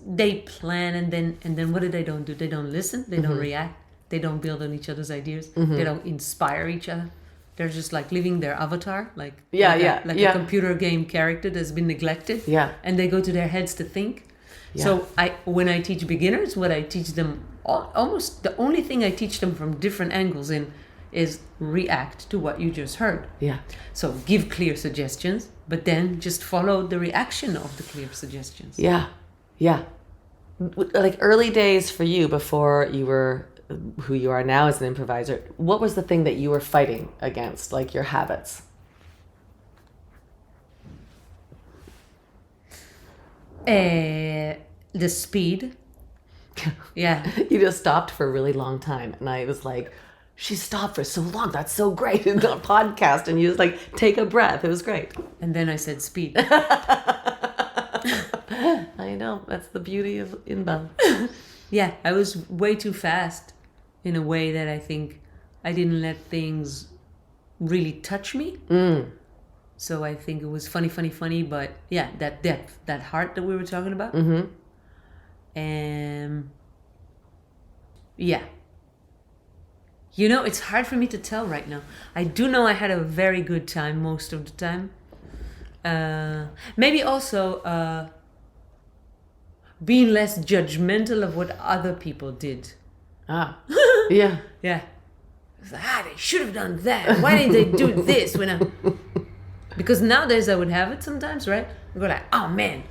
they plan and then what do? They don't listen. They don't react. They don't build on each other's ideas. They don't inspire each other. They're just like living their avatar, like a computer game character that's been neglected. Yeah. And they go to their heads to think. Yeah. So when I teach beginners, what I teach them, almost the only thing I teach them from different angles is react to what you just heard. Yeah. So give clear suggestions, but then just follow the reaction of the clear suggestions. Yeah. Yeah. Like early days for you before you were who you are now as an improviser, what was the thing that you were fighting against, like your habits? The speed. Yeah. You just stopped for a really long time. And I was like, she stopped for so long. That's so great in the podcast. And you just like, take a breath. It was great. And then I said speed. I know. That's the beauty of Inbal. Yeah. I was way too fast in a way that I think I didn't let things really touch me. So I think it was funny, but yeah, that depth, that heart that we were talking about. And yeah. It's hard for me to tell right now. I do know I had a very good time most of the time. Maybe also being less judgmental of what other people did. Yeah. Yeah. It's like, they should have done that. Why didn't they do this? Because nowadays I would have it sometimes, right? I go like, oh man,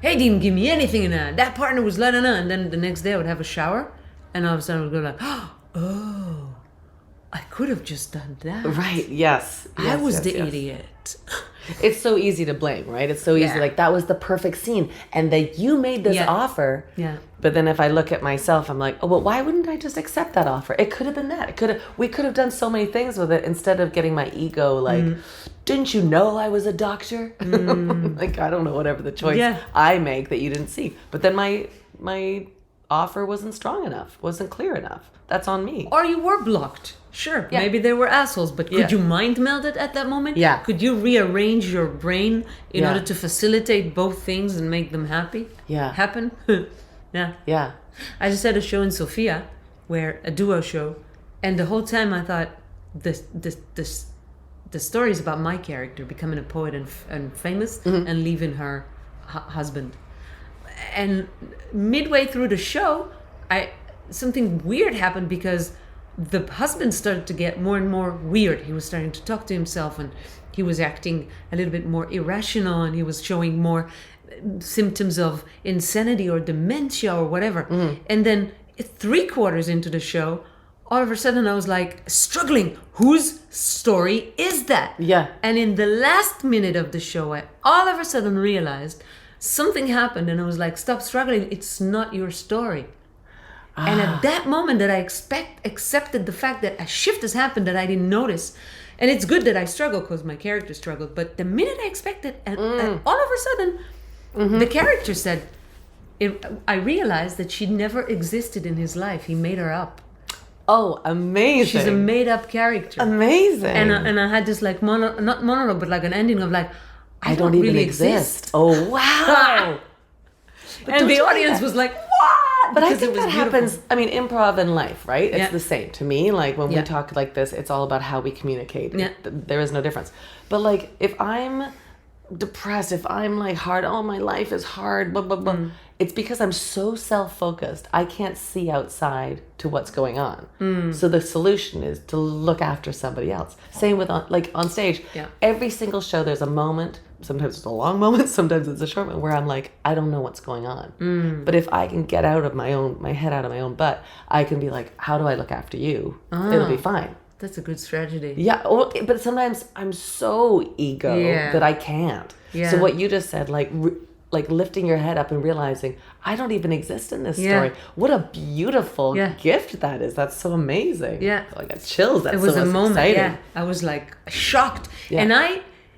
he didn't give me anything, and that partner was la. And then the next day I would have a shower, and all of a sudden I would go like, oh, I could have just done that. Right, yes. I was the idiot. It's so easy to blame, right? It's so easy, like that was the perfect scene, and that you made this offer. Yeah. But then if I look at myself, I'm like, oh, well, why wouldn't I just accept that offer? It could have been that. We could have done so many things with it instead of getting my ego like, didn't you know I was a doctor? Like, I don't know, whatever the choice I make that you didn't see. But then my offer wasn't strong enough, wasn't clear enough. That's on me. Or you were blocked. Sure, maybe they were assholes, but could you mind meld it at that moment? Yeah. Could you rearrange your brain in order to facilitate both things and make them happy? Yeah. Happen? Yeah. Yeah. I just had a show in Sofia, a duo show, and the whole time I thought the story is about my character becoming a poet and famous and leaving her husband. And midway through the show, something weird happened because the husband started to get more and more weird. He was starting to talk to himself, and he was acting a little bit more irrational, and he was showing more symptoms of insanity or dementia or whatever. And then 3/4 into the show, all of a sudden I was like struggling. Whose story is that? Yeah. And in the last minute of the show, I all of a sudden realized something happened, and I was like, stop struggling. It's not your story. And at that moment that I accepted the fact that a shift has happened that I didn't notice. And it's good that I struggled because my character struggled. But the minute I expected, and all of a sudden, the character said, I realized that she never existed in his life. He made her up. Oh, amazing. She's a made-up character. Amazing. And I had this like, not monologue, but like an ending of like, I don't even really exist. Oh, wow. And the audience was like, what? but I because it think was that beautiful. happens. I mean, improv and life, right? It's Yeah. the same to me. Like when we Yeah. talk like this, it's all about how we communicate. Yeah. There is no difference. But like, if I'm depressed, if I'm like hard, oh, my life is hard, blah, blah, blah. It's because I'm so self-focused. I can't see outside to what's going on. So the solution is to look after somebody else. Same with on stage. Yeah. Every single show, there's a moment. Sometimes it's a long moment. Sometimes it's a short moment where I'm like, I don't know what's going on. But if I can get out of my head out of my own butt, I can be like, how do I look after you? It'll be fine. That's a good strategy. Yeah, but sometimes I'm so ego that I can't. Yeah. So what you just said, like lifting your head up and realizing I don't even exist in this story. What a beautiful gift that is. That's so amazing. Yeah, I got chills. That's it was so a moment. exciting. Yeah, I was like shocked,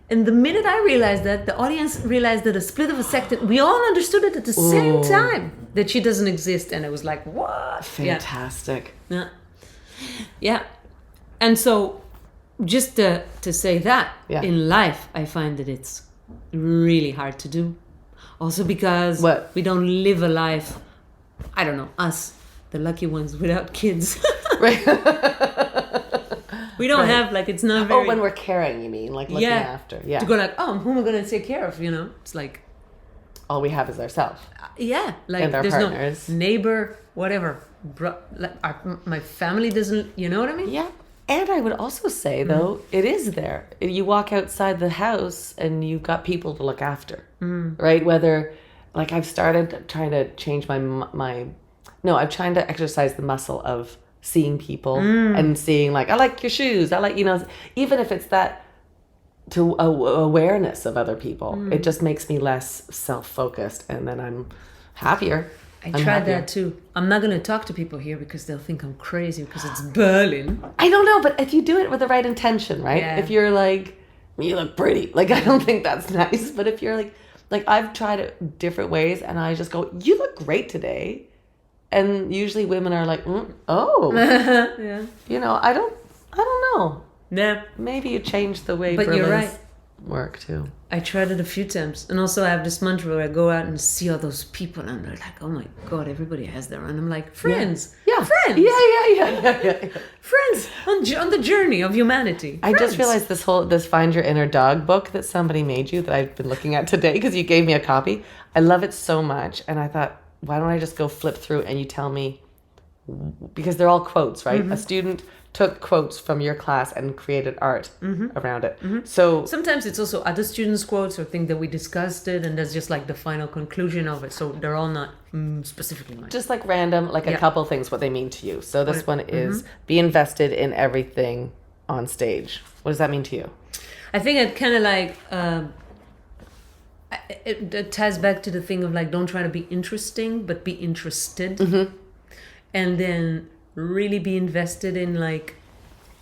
and the minute I realized that, the audience realized that a split of a second, we all understood it at the same time that she doesn't exist, and it was like, what? Fantastic. Yeah. And so, just to say that, in life, I find that it's really hard to do. Also because we don't live a life, I don't know, us, the lucky ones without kids. Right. We don't have, like, it's not very... Oh, when we're caring, you mean? Like looking after. Yeah. To go like, oh, who am I going to take care of, you know? It's like... all we have is ourselves. Like and our there's partners. No neighbor, whatever. My family doesn't, you know what I mean? Yeah. And I would also say, though, it is there. You walk outside the house and you've got people to look after, right? Whether, like, I've started trying to change I'm trying to exercise the muscle of seeing people and seeing, like, I like your shoes. I like, even if it's that to awareness of other people, it just makes me less self-focused, and then I'm happier. I tried that too. I'm not going to talk to people here because they'll think I'm crazy because it's Berlin. I don't know, but if you do it with the right intention, right? Yeah. If you're like, you look pretty, like, I don't think that's nice. But if you're like I've tried it different ways, and I just go, you look great today. And usually women are like, oh, I don't know. Yeah. Maybe you change the way but you're right. Work too. I tried it a few times, and also I have this mantra where I go out and see all those people, and they're like, "Oh my God, everybody has their own." I'm like, friends, friends, yeah. friends on the journey of humanity. I just realized this Find Your Inner Dog book that somebody made you that I've been looking at today because you gave me a copy. I love it so much, and I thought, why don't I just go flip through and you tell me, because they're all quotes, right? A student took quotes from your class and created art around it. So sometimes it's also other students' quotes or things that we discussed it, and that's just like the final conclusion of it. So they're all not specifically mine. Just like random, like a couple things, what they mean to you. So this one is be invested in everything on stage. What does that mean to you? I think it kind of like it ties back to the thing of like, don't try to be interesting, but be interested, and then really be invested in like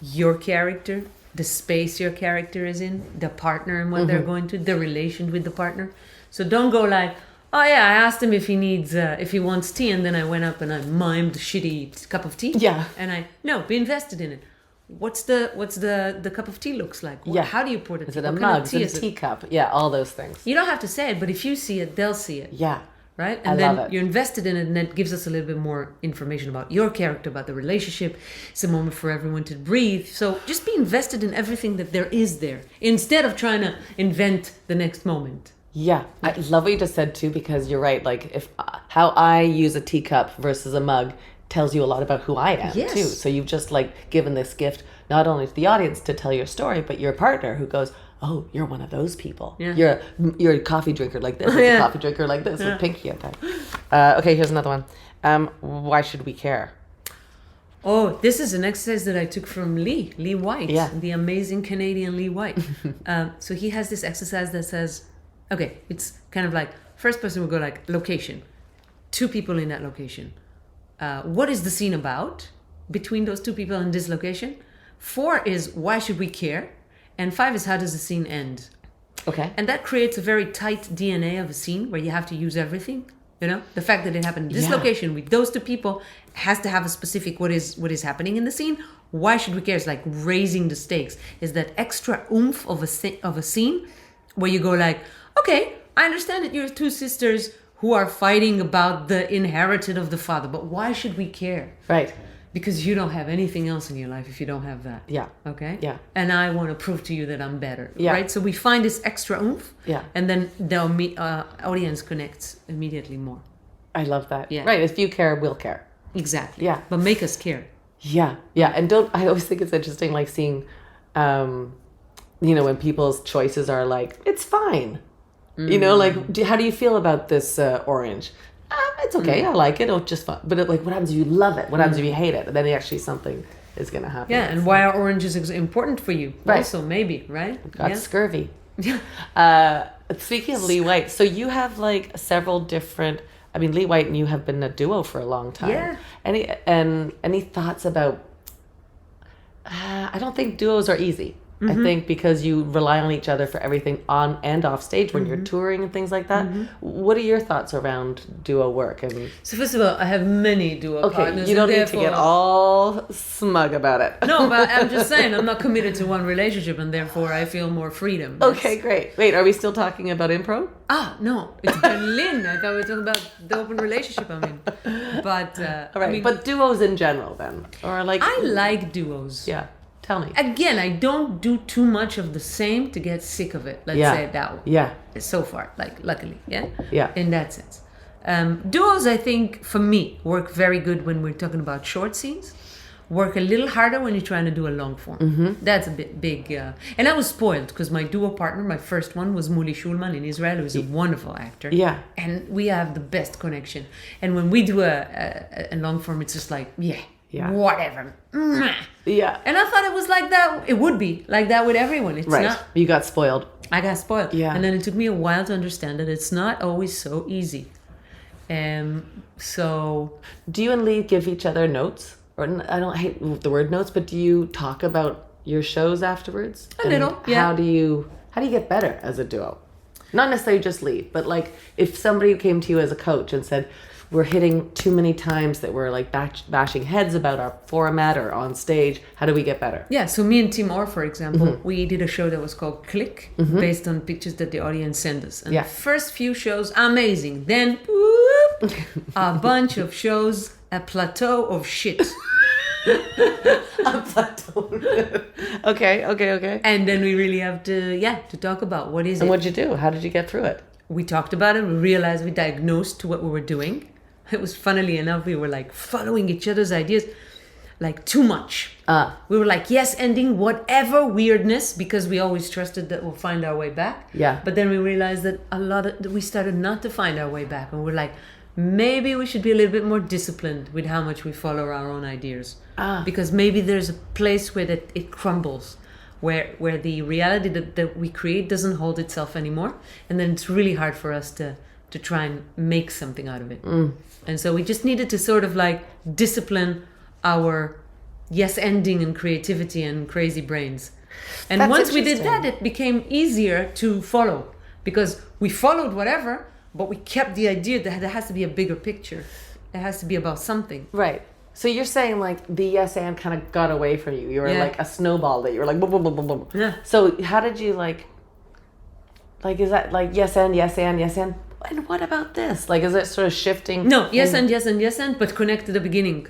your character, the space your character is in, the partner and what they're going to, the relation with the partner. So don't go like, oh yeah, I asked him if he wants tea, and then I went up and I mimed a shitty cup of tea. Yeah. And be invested in it. What's the cup of tea looks like? How do you pour the tea? Is it a mug? Is it a teacup? Yeah, all those things. You don't have to say it, but if you see it, they'll see it. Yeah. Right? And then you're invested in it, and that gives us a little bit more information about your character, about the relationship. It's a moment for everyone to breathe. So just be invested in everything that there is there, instead of trying to invent the next moment. Yeah. I love what you just said too, because you're right. Like, if how I use a teacup versus a mug tells you a lot about who I am too. So you've just like given this gift not only to the audience to tell your story, but your partner who goes, oh, you're one of those people. Yeah. You're a coffee drinker like this. A coffee drinker like this with pinky up there. Okay, here's another one. Why should we care? Oh, this is an exercise that I took from Lee White, the amazing Canadian Lee White. So he has this exercise that says, okay, it's kind of like, first person will go like, location. 2 people in that location. What is the scene about between those 2 people in this location? 4 is, why should we care? And 5 is, how does the scene end? Okay. And that creates a very tight DNA of a scene where you have to use everything. You know, the fact that it happened in this location with those 2 people has to have a specific what is happening in the scene. Why should we care? It's like raising the stakes. Is that extra oomph of a scene where you go like, okay, I understand that you're 2 sisters who are fighting about the inherited of the father. But why should we care? Right. Because you don't have anything else in your life if you don't have that. Yeah. Okay? Yeah. And I want to prove to you that I'm better. Yeah. Right? So we find this extra oomph. Yeah. And then the audience connects immediately more. I love that. Yeah. Right. If you care, we'll care. Exactly. Yeah. But make us care. Yeah. Yeah. And I always think it's interesting, like seeing, when people's choices are like, it's fine. Like, how do you feel about this orange? It's okay. I like it. It's just fun. But what happens if you love it? What happens if you hate it? And then actually something is going to happen. Yeah. And why are oranges important for you? Right. Also, maybe, right? Got scurvy. Speaking of Lee White, so you have like several different. I mean, Lee White and you have been a duo for a long time. Yeah. Any thoughts about? I don't think duos are easy. I think because you rely on each other for everything on and off stage when you're touring and things like that. What are your thoughts around duo work? So first of all, I have many duo partners. You don't need to get all smug about it. No, but I'm just saying I'm not committed to one relationship, and therefore I feel more freedom. Okay, great. Wait, are we still talking about improv? No, it's Berlin. I thought we were talking about the open relationship I'm in. But all right, but duos in general then, or like I like duos. Yeah. Tell me. Again, I don't do too much of the same to get sick of it. Let's say it that way. Yeah. So far, luckily, yeah. Yeah. In that sense, duos, I think, for me, work very good when we're talking about short scenes. Work a little harder when you're trying to do a long form. That's a bit big. And I was spoiled because my duo partner, my first one, was Muli Schulman in Israel, who's a wonderful actor. Yeah. And we have the best connection. And when we do a long form, it's just like, whatever. Yeah. And I thought it was like that. It would be like that with everyone. It's right. not. You got spoiled. I got spoiled. Yeah. And then it took me a while to understand that it's not always so easy. So. Do you and Lee give each other notes? Or I don't hate the word notes, but do you talk about your shows afterwards? A little, yeah. How do you get better as a duo? Not necessarily just Lee, but like if somebody came to you as a coach and said, we're hitting too many times that we're like bashing heads about our format or on stage. How do we get better? Yeah, so me and Timor, for example, we did a show that was called Click, based on pictures that the audience sent us. And the first few shows, amazing. Then, whoop, a bunch of shows, a plateau of shit. A plateau. Okay. And then we really have to talk about what is it. And what'd you do? How did you get through it? We talked about it. We realized we diagnosed to what we were doing. It was funnily enough, we were like following each other's ideas like too much. We were like, yes, ending whatever weirdness because we always trusted that we'll find our way back. Yeah. But then we realized that we started not to find our way back. And we're like, maybe we should be a little bit more disciplined with how much we follow our own ideas. Because maybe there's a place where it crumbles. Where the reality that we create doesn't hold itself anymore. And then it's really hard for us to try and make something out of it. And so we just needed to sort of like discipline our ending and creativity and crazy brains. And That's once we did that, it became easier to follow because we followed whatever, but we kept the idea that there has to be a bigger picture. It has to be about something. Right. So you're saying like the yes and kind of got away from you. You were like a snowball that you were like boom, boom, boom, boom, boom. Yeah. So how did you like is that like yes and, and what about this? Like, is it sort of shifting? No, yes and, but connect to the beginning.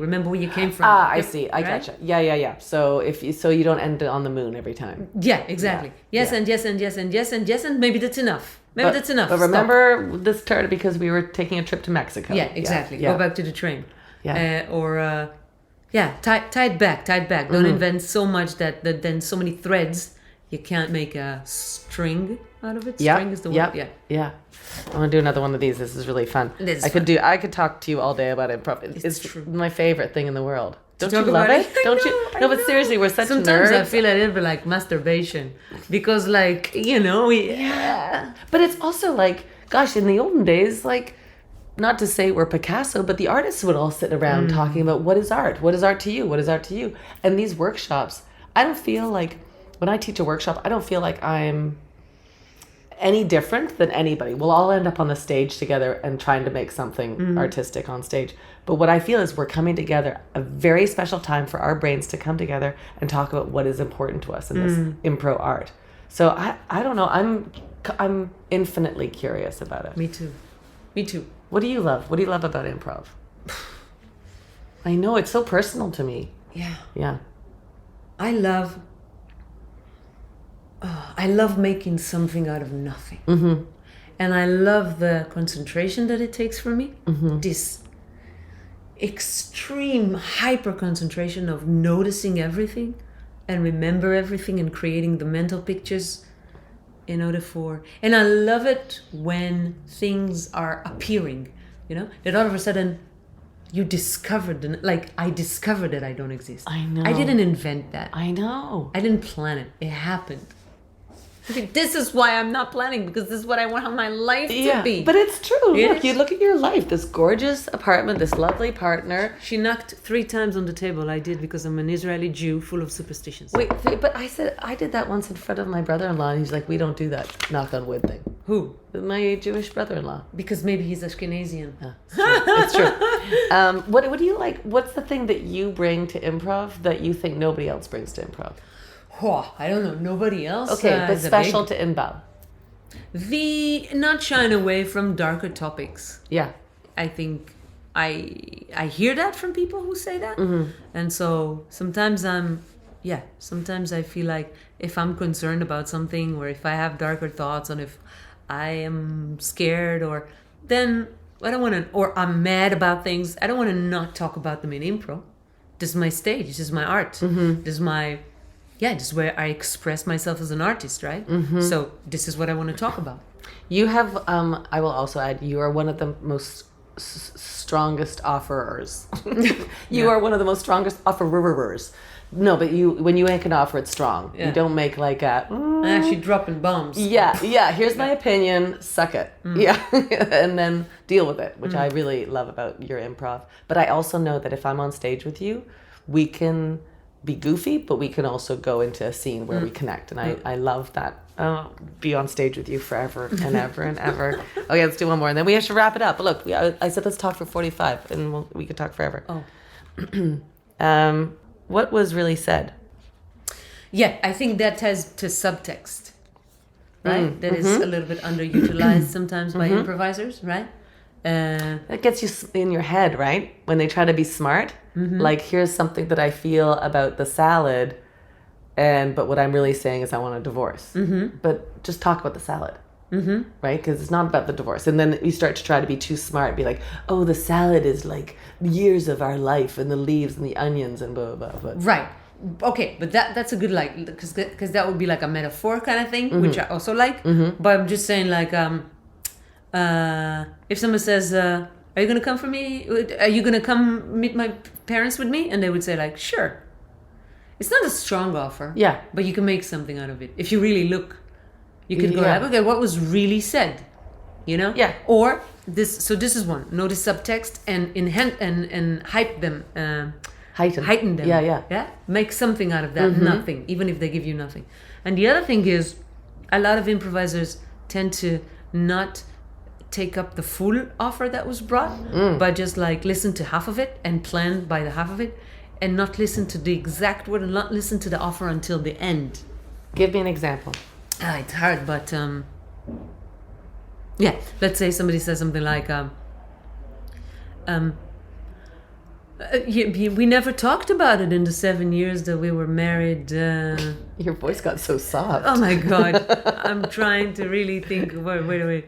Remember where you came from. I see. I gotcha. Yeah. So you don't end on the moon every time. Yeah, exactly. Yes and, maybe that's enough. That's enough. But remember, this started because we were taking a trip to Mexico. Yeah, exactly. Yeah. Go back to the train. Yeah. Tie it back. Don't invent so much that then so many threads, you can't make a string out of it. String is the word. Yeah. I want to do another one of these. This is really fun. I could talk to you all day about improv. It's true. My favorite thing in the world. Don't you talk love about it? it? Don't you? No, but seriously, we're such Sometimes nerds. I feel a little bit like masturbation because, like, But it's also like, gosh, in the olden days, like, not to say we're Picasso, but the artists would all sit around talking about what is art? What is art to you? What is art to you? And these workshops, I don't feel like, when I teach a workshop, I don't feel like I'm any different than anybody. We'll all end up on the stage together and trying to make something artistic on stage. But what I feel is we're coming together, a very special time for our brains to come together and talk about what is important to us in this impro art. So I don't know. I'm infinitely curious about it. Me too. Me too. What do you love? What do you love about improv? I know it's so personal to me. Yeah. Yeah. I love making something out of nothing. Mm-hmm. And I love the concentration that it takes for me. Mm-hmm. This extreme hyper concentration of noticing everything and remember everything and creating the mental pictures in order for... And I love it when things are appearing, that all of a sudden you discovered, like I discovered that I don't exist. I know. I didn't invent that. I know. I didn't plan it. It happened. I think this is why I'm not planning, because this is what I want my life to be. But it's true. Yes. Look, you look at your life, this gorgeous apartment, this lovely partner. She knocked 3 times on the table. I did, because I'm an Israeli Jew full of superstitions. Wait, but I did that once in front of my brother-in-law, and he's like, we don't do that knock on wood thing. Who? My Jewish brother-in-law. Because maybe he's Ashkenazian. Yeah, it's true. It's true. What do you like? What's the thing that you bring to improv that you think nobody else brings to improv? Oh, I don't know. Nobody else. Okay, but special to Inbal. The not shying away from darker topics. Yeah. I think I hear that from people who say that. Mm-hmm. And so sometimes sometimes I feel like if I'm concerned about something, or if I have darker thoughts, and if I am scared, then I don't want to, or I'm mad about things, I don't want to not talk about them in improv. This is my stage. This is my art. Mm-hmm. This is where I express myself as an artist, right? Mm-hmm. So this is what I want to talk about. You have, I will also add, you are one of the most strongest offerers. You are one of the most strongest offerers. No, but when you make an offer, it's strong. Yeah. You don't make like a... I'm actually dropping bombs. Yeah, here's my opinion, suck it. Yeah, and then deal with it, which I really love about your improv. But I also know that if I'm on stage with you, we can be goofy, but we can also go into a scene where we connect. And I love that. I'll be on stage with you forever and ever and ever. Okay, let's do one more, and then we have to wrap it up. But look, I said let's talk for 45, and we could talk forever. Oh. What was really said? Yeah, I think that has to subtext, right? That is a little bit underutilized sometimes by improvisers, right? That gets you in your head, right? When they try to be smart, like here's something that I feel about the salad, but what I'm really saying is I want a divorce. But just talk about the salad, right? Because it's not about the divorce. And then you start to try to be too smart, be like, oh, the salad is like years of our life, and the leaves and the onions and blah blah blah. Right. Okay, but that's a good because that would be like a metaphor kind of thing, which I also like. But I'm just saying like if someone says, are you gonna come for me? Are you gonna come meet my parents with me? And they would say like, sure. It's not a strong offer. Yeah. But you can make something out of it. If you really look, you could go like, okay, what was really said? Yeah. Or this is one. Notice subtext and hype them. Heighten them. Yeah. Make something out of that nothing, even if they give you nothing. And the other thing is, a lot of improvisers tend to not take up the full offer that was brought, but just like listen to half of it and plan by the half of it, and not listen to the exact word, and not listen to the offer until the end. Give me an example. It's hard, but let's say somebody says something like we never talked about it in the 7 years that we were married. Your voice got so soft. Oh my God. I'm trying to really think. Wait.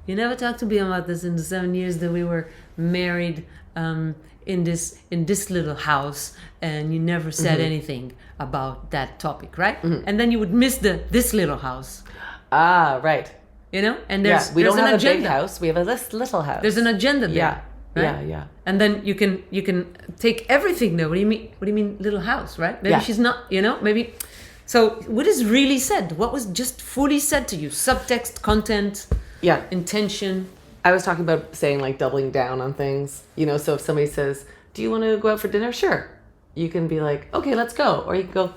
You never talked to me about this in the 7 years that we were married in this little house, and you never said anything about that topic, right? And then you would miss this little house. Ah, right. And we don't have an agenda. A big house. We have a little house. There's an agenda there. Yeah. Right? Yeah. And then you can take everything there. What do you mean little house, right? Maybe she's not, maybe. So what is really said? What was just fully said to you? Subtext, content, intention. I was talking about saying like doubling down on things. So if somebody says, do you want to go out for dinner? Sure. You can be like, okay, let's go. Or you can go,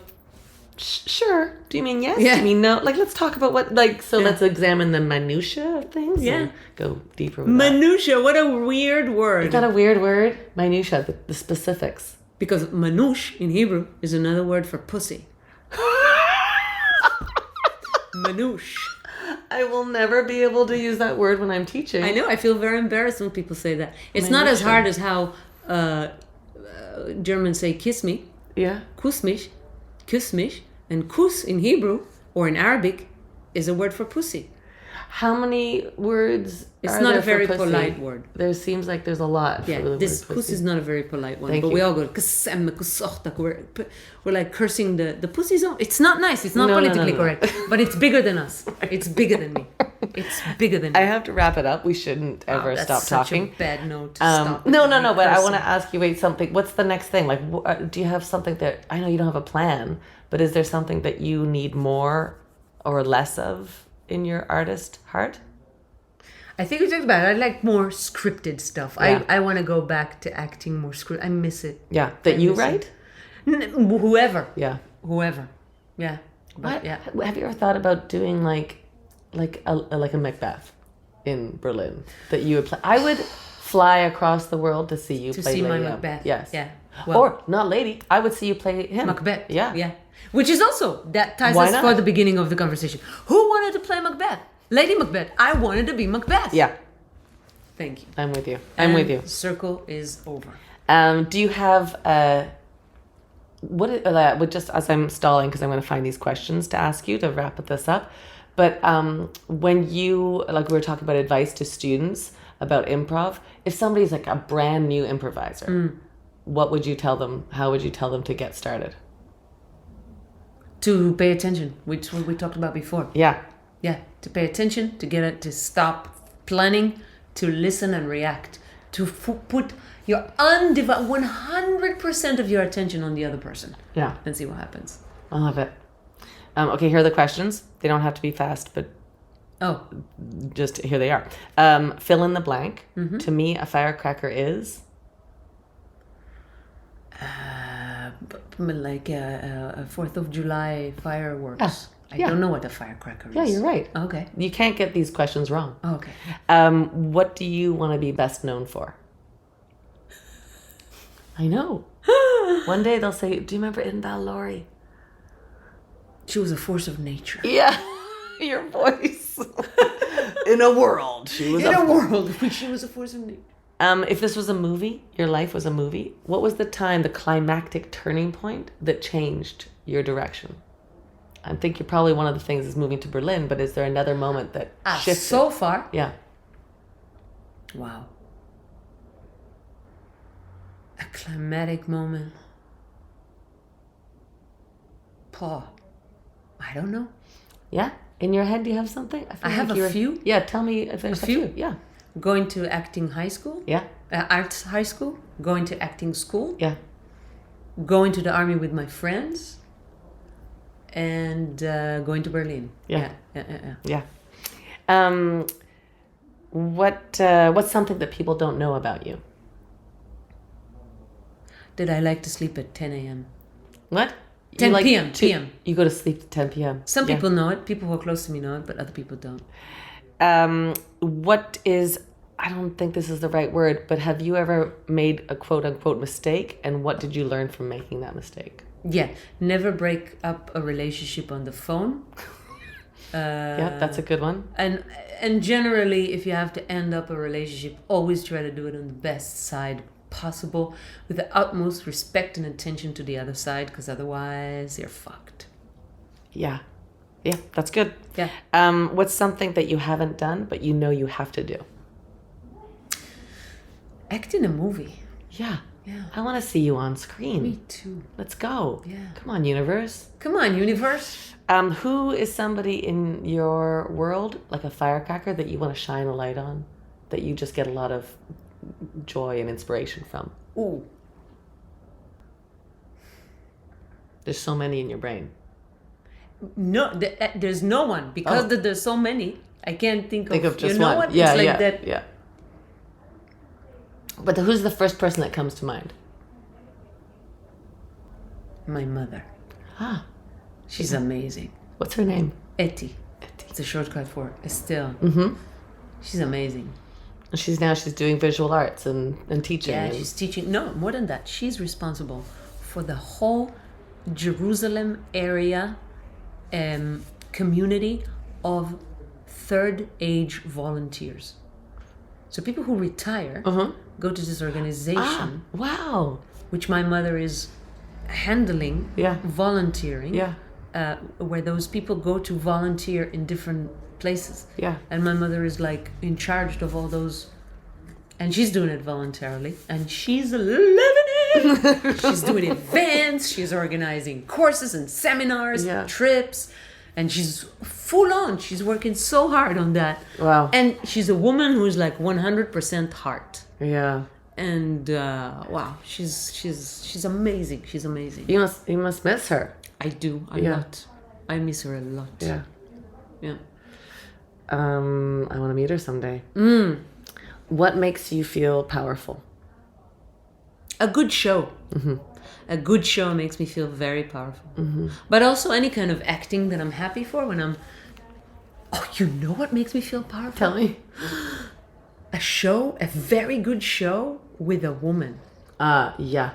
sure. Do you mean yes? Yeah. Do you mean no? Like, let's talk about let's examine the minutia of things. Yeah. And go deeper with Minutia, what a weird word. Is that a weird word? Minutia, the specifics. Because manush in Hebrew is another word for pussy. Manush. I will never be able to use that word when I'm teaching. I know. I feel very embarrassed when people say that. It's My not as mission. hard as how Germans say "kiss me," Yeah. "kuss mich," "küss mich," and "kuss" in Hebrew or in Arabic is a word for pussy. How many words? It's are not there a very for pussy? polite word. There seems like there's a lot. Yeah, for the this word kuss pussy. is not a very polite one. Thank but you. we all go "kusem kusochtak." We're like cursing the pussy's own. It's not nice. It's not No, no, politically no, no. correct. But it's bigger than us. It's bigger than me. It's bigger than me. I have to wrap it up. We shouldn't ever That's stop such talking. a bad note to stop. No. But I cursing. want to ask you, wait, something. What's the next thing? Like, do you have something that I know you don't have a plan, but is there something that you need more or less of in your artist heart? I think we talked about it. I like more scripted stuff. Yeah. I want to go back to acting more script. I miss it. Yeah, that you miss it. write. Whoever. Yeah. Whoever. Yeah. But What? yeah. Have you ever thought about doing like a Macbeth in Berlin that you would play? I would fly across the world to see you To play see my Lady M. Macbeth. Yes. Yeah. Well, Or not Lady. I would see you play him. Macbeth. Yeah. Yeah. Which is also, that ties Why us not? for the beginning of the conversation. Who wanted to play Macbeth? Lady Macbeth. I wanted to be Macbeth. Yeah. Thank you. I'm with you. I'm with you. Circle is over. Do you have with just as I'm stalling because I'm going to find these questions to ask you to wrap this up, but when you, like, we were talking about advice to students about improv, if somebody's like a brand new improviser, what would you tell them? How would you tell them to get started? To pay attention, which we talked about before. Yeah. Yeah, to pay attention, to get it, to stop planning, to listen and react, to put your 100% of your attention on the other person. Yeah. And see what happens. I love it. Okay, here are the questions. They don't have to be fast, but Oh, just here they are. Fill in the blank. To me, a firecracker is... like a 4th of July fireworks. I Yeah. don't know what a firecracker is. Yeah, you're right. Okay. You can't get these questions wrong. Okay. What do you want to be best known for? I know. One day they'll say, do you remember Inbal Lori? She was a force of nature. Yeah, your voice. In a world, she was In a world in which she was a force of nature. If this was a movie, your life was a movie, what was the climactic turning point that changed your direction? I think you're probably one of the things is moving to Berlin, but is there another moment that shifted? So far. Yeah. Wow. A climatic moment. Paul. I don't know. Yeah? In your head, do you have something? I have a few. Yeah, tell me if there's A few? Yeah. Going to acting high school. Yeah. Arts high school. Going to acting school. Yeah. Going to the army with my friends. And going to Berlin. Yeah. Yeah. What's something that people don't know about you? Did I like to sleep at 10 a.m.? What? 10 You p.m. PM. You go to sleep at 10 p.m. Some Yeah. people know it. People who are close to me know it, but other people don't. What is, I don't think this is the right word, but have you ever made a quote unquote mistake? And what did you learn from making that mistake? Yeah. Never break up a relationship on the phone. Yeah, that's a good one. And generally, if you have to end up a relationship, always try to do it on the best side possible with the utmost respect and attention to the other side, because otherwise you're fucked. Yeah. Yeah, that's good. Yeah. What's something that you haven't done, but you know you have to do? Act in a movie. Yeah. Yeah. I want to see you on screen. Me too. Let's go. Yeah. Come on, universe. Come on, universe. Who is somebody in your world, like a firecracker, that you want to shine a light on, that you just get a lot of joy and inspiration from? Ooh. There's so many in your brain. No, there's no one, because there's so many. I can't think of just you know one. what? Yeah, it's like yeah, that. yeah. But who's the first person that comes to mind? My mother. Ah, She's amazing. what's her name? Etty. It's a shortcut for Estelle. Mm-hmm. She's amazing. She's doing visual arts and teaching. Yeah, and- she's teaching. No, more than that. She's responsible for the whole Jerusalem area community of third age volunteers. So people who retire go to this organization, Wow. which my mother is handling, volunteering, where those people go to volunteer in different places. Yeah. And my mother is like in charge of all those, and she's doing it voluntarily, and she's living it. She's doing events, she's organizing courses and seminars, trips, and she's full on. She's working so hard on that. Wow. And she's a woman who's like 100% heart. Yeah. And wow, she's amazing. She's amazing. You must miss her. I do a lot. I miss her a lot. Yeah. Yeah. I want to meet her someday. What makes you feel powerful? A good show. A good show makes me feel very powerful. But also any kind of acting that I'm happy for when I'm... Oh, you know what makes me feel powerful? Tell me. A very good show with a woman. Yeah.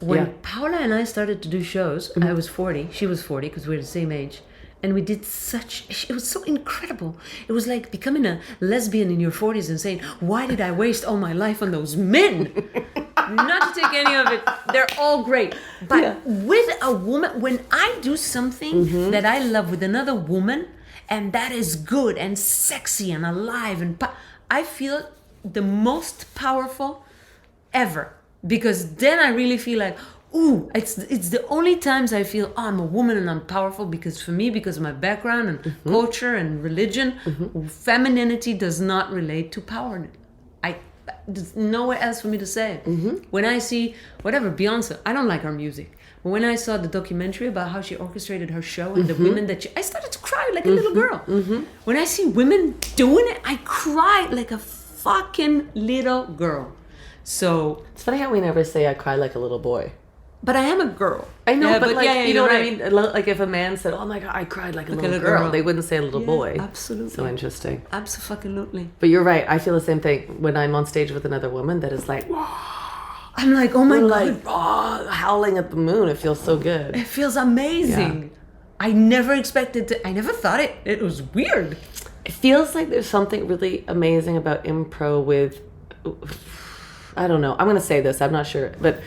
When Paula and I started to do shows, I was 40, she was 40 because we're the same age. And we did it was so incredible. It was like becoming a lesbian in your 40s and saying, why did I waste all my life on those men? Not to take any of it. They're all great. But with a woman, when I do something that I love with another woman, and that is good and sexy and alive, and I feel the most powerful ever. Because then I really feel like, ooh, it's the only times I feel, I'm a woman and I'm powerful, because for me, because of my background and culture and religion, femininity does not relate to power. There's nowhere else for me to say it. When I see, whatever, Beyonce, I don't like her music. But when I saw the documentary about how she orchestrated her show and the women I started to cry like a little girl. When I see women doing it, I cry like a fucking little girl. So it's funny how we never say I cry like a little boy. But I am a girl. I know, but like, you know what I right. mean? Like if a man said, oh my God, I cried like a little girl, they wouldn't say a little boy. Absolutely. So interesting. Absolutely. But you're right. I feel the same thing when I'm on stage with another woman that is like, I'm like, oh my God. Like, howling at the moon. It feels so good. It feels amazing. Yeah. I never thought it was weird. It feels like there's something really amazing about improv with, I don't know. I'm going to say this. I'm not sure. But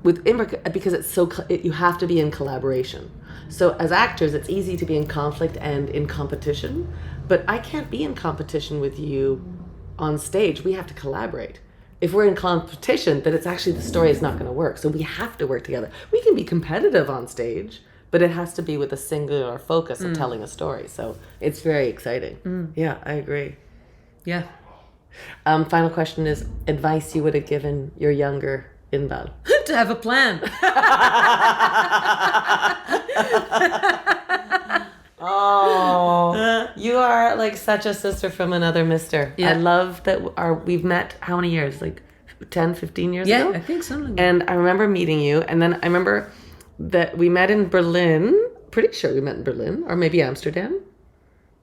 with improv, because it's you have to be in collaboration. So as actors, it's easy to be in conflict and in competition. But I can't be in competition with you on stage. We have to collaborate. If we're in competition, then it's actually the story is not going to work. So we have to work together. We can be competitive on stage, but it has to be with a singular focus of telling a story. So it's very exciting. Yeah, I agree. Yeah. Final question is advice you would have given your younger Inbal. To have a plan. Oh, you are like such a sister from another mister. Yeah. I love that we've met how many years? Like 10, 15 years ago? Yeah, I think something like that. And I remember meeting you, and then I remember that we met in Berlin. Pretty sure we met in Berlin, or maybe Amsterdam.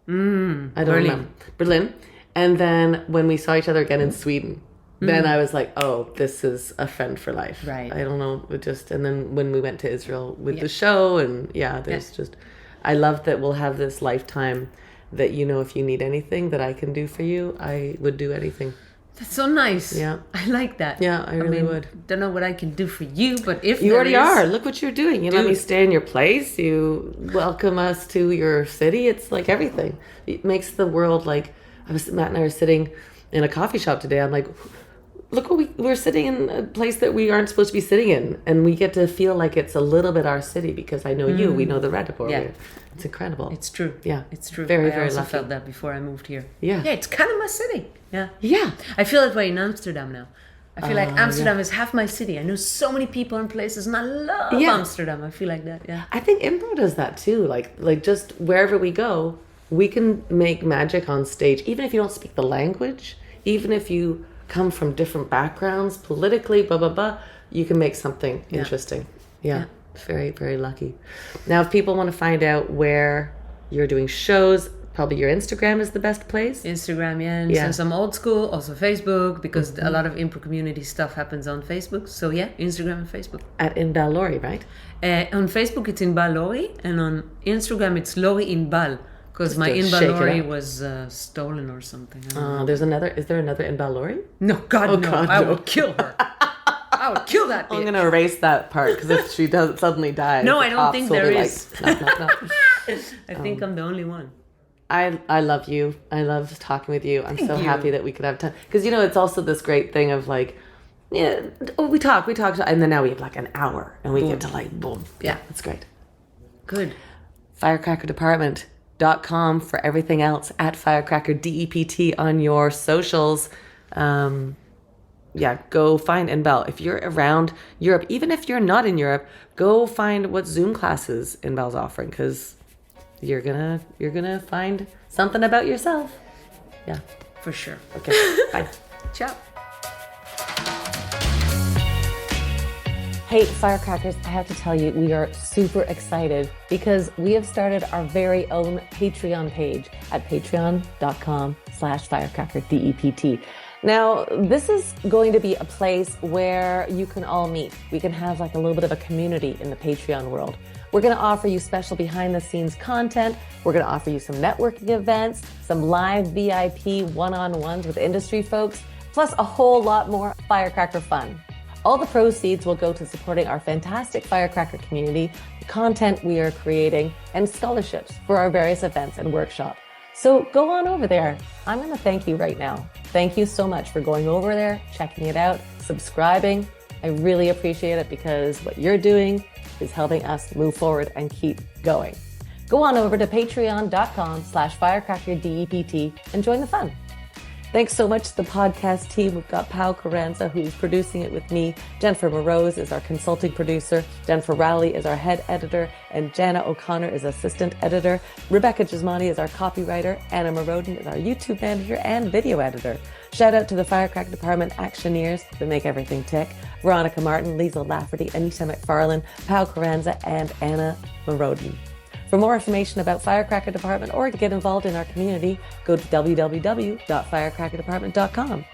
I don't remember. Berlin. And then when we saw each other again in Sweden, then I was like, oh, this is a friend for life. Right. I don't know. And then when we went to Israel with the show, and just, I love that we'll have this lifetime that, if you need anything that I can do for you, I would do anything. That's so nice. Yeah. I like that. Yeah, I really would. Don't know what I can do for you, but if you already are. Look what you're doing. You let me stay in your place. You welcome us to your city. It's like everything. It makes the world like, Matt and I were sitting in a coffee shop today. I'm like, look what we're sitting in a place that we aren't supposed to be sitting in. And we get to feel like it's a little bit our city because I know you, we know the Radipur. Yeah. It's incredible. It's true. Yeah. It's true. Very, I very also lucky. felt that before I moved here. Yeah. Yeah, it's kind of my city. Yeah. Yeah. I feel that way in Amsterdam now. I feel like Amsterdam is half my city. I know so many people and places, and I love Amsterdam. I feel like that. Yeah. I think Impro does that too. Like just wherever we go, we can make magic on stage, even if you don't speak the language, even if you come from different backgrounds, politically, blah, blah, blah, you can make something interesting. Yeah. Very, very lucky. Now, if people want to find out where you're doing shows, probably your Instagram is the best place. Instagram, and some old school, also Facebook, because a lot of Impro community stuff happens on Facebook. So Instagram and Facebook. At Inbal Lori, right? On Facebook, it's Inbal Lori, and on Instagram, it's Lori Inbal. Because my Inbal Lori was stolen or something. Is there another Inbal Lori? No, God, no. God, I no. will kill her. I would kill that bitch. I'm gonna erase that part because if she does suddenly dies, No, the I don't cops think will there be is. Like, knock, knock, knock. I think I'm the only one. I love you. I love talking with you. I'm so you. happy that we could have time because it's also this great thing of like, we talk, and then now we have like an hour and we get to like boom. Yeah, it's great. Good. Firecrackerdepartment.com for everything else at FirecrackerDEPT on your socials. Go find Inbal. If you're around Europe, even if you're not in Europe, go find what Zoom classes Inbal's offering because you're gonna find something about yourself. Yeah, For sure. okay. Bye. Ciao. Hey, Firecrackers, I have to tell you, we are super excited because we have started our very own Patreon page at patreon.com/firecrackerDEPT. Now, this is going to be a place where you can all meet. We can have like a little bit of a community in the Patreon world. We're going to offer you special behind the scenes content. We're going to offer you some networking events, some live VIP one-on-ones with industry folks, plus a whole lot more Firecracker fun. All the proceeds will go to supporting our fantastic Firecracker community, the content we are creating, and scholarships for our various events and workshops. So go on over there. I'm going to thank you right now. Thank you so much for going over there, checking it out, subscribing. I really appreciate it because what you're doing is helping us move forward and keep going. Go on over to patreon.com/firecrackerDEPT and join the fun. Thanks so much to the podcast team. We've got Pau Carranza, who's producing it with me. Jennifer Morose is our consulting producer. Jennifer Rowley is our head editor. And Jana O'Connor is assistant editor. Rebecca Gismani is our copywriter. Anna Moroden is our YouTube manager and video editor. Shout out to the Firecracker Department actioneers that make everything tick. Veronica Martin, Liesl Lafferty, Anita McFarlane, Pau Carranza, and Anna Moroden. For more information about Firecracker Department or to get involved in our community, go to www.firecrackerdepartment.com.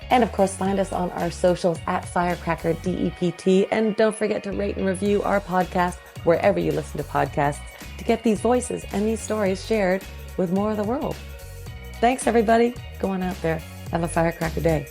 And of course, find us on our socials at FirecrackerDEPT. And don't forget to rate and review our podcast wherever you listen to podcasts to get these voices and these stories shared with more of the world. Thanks, everybody. Go on out there. Have a Firecracker day.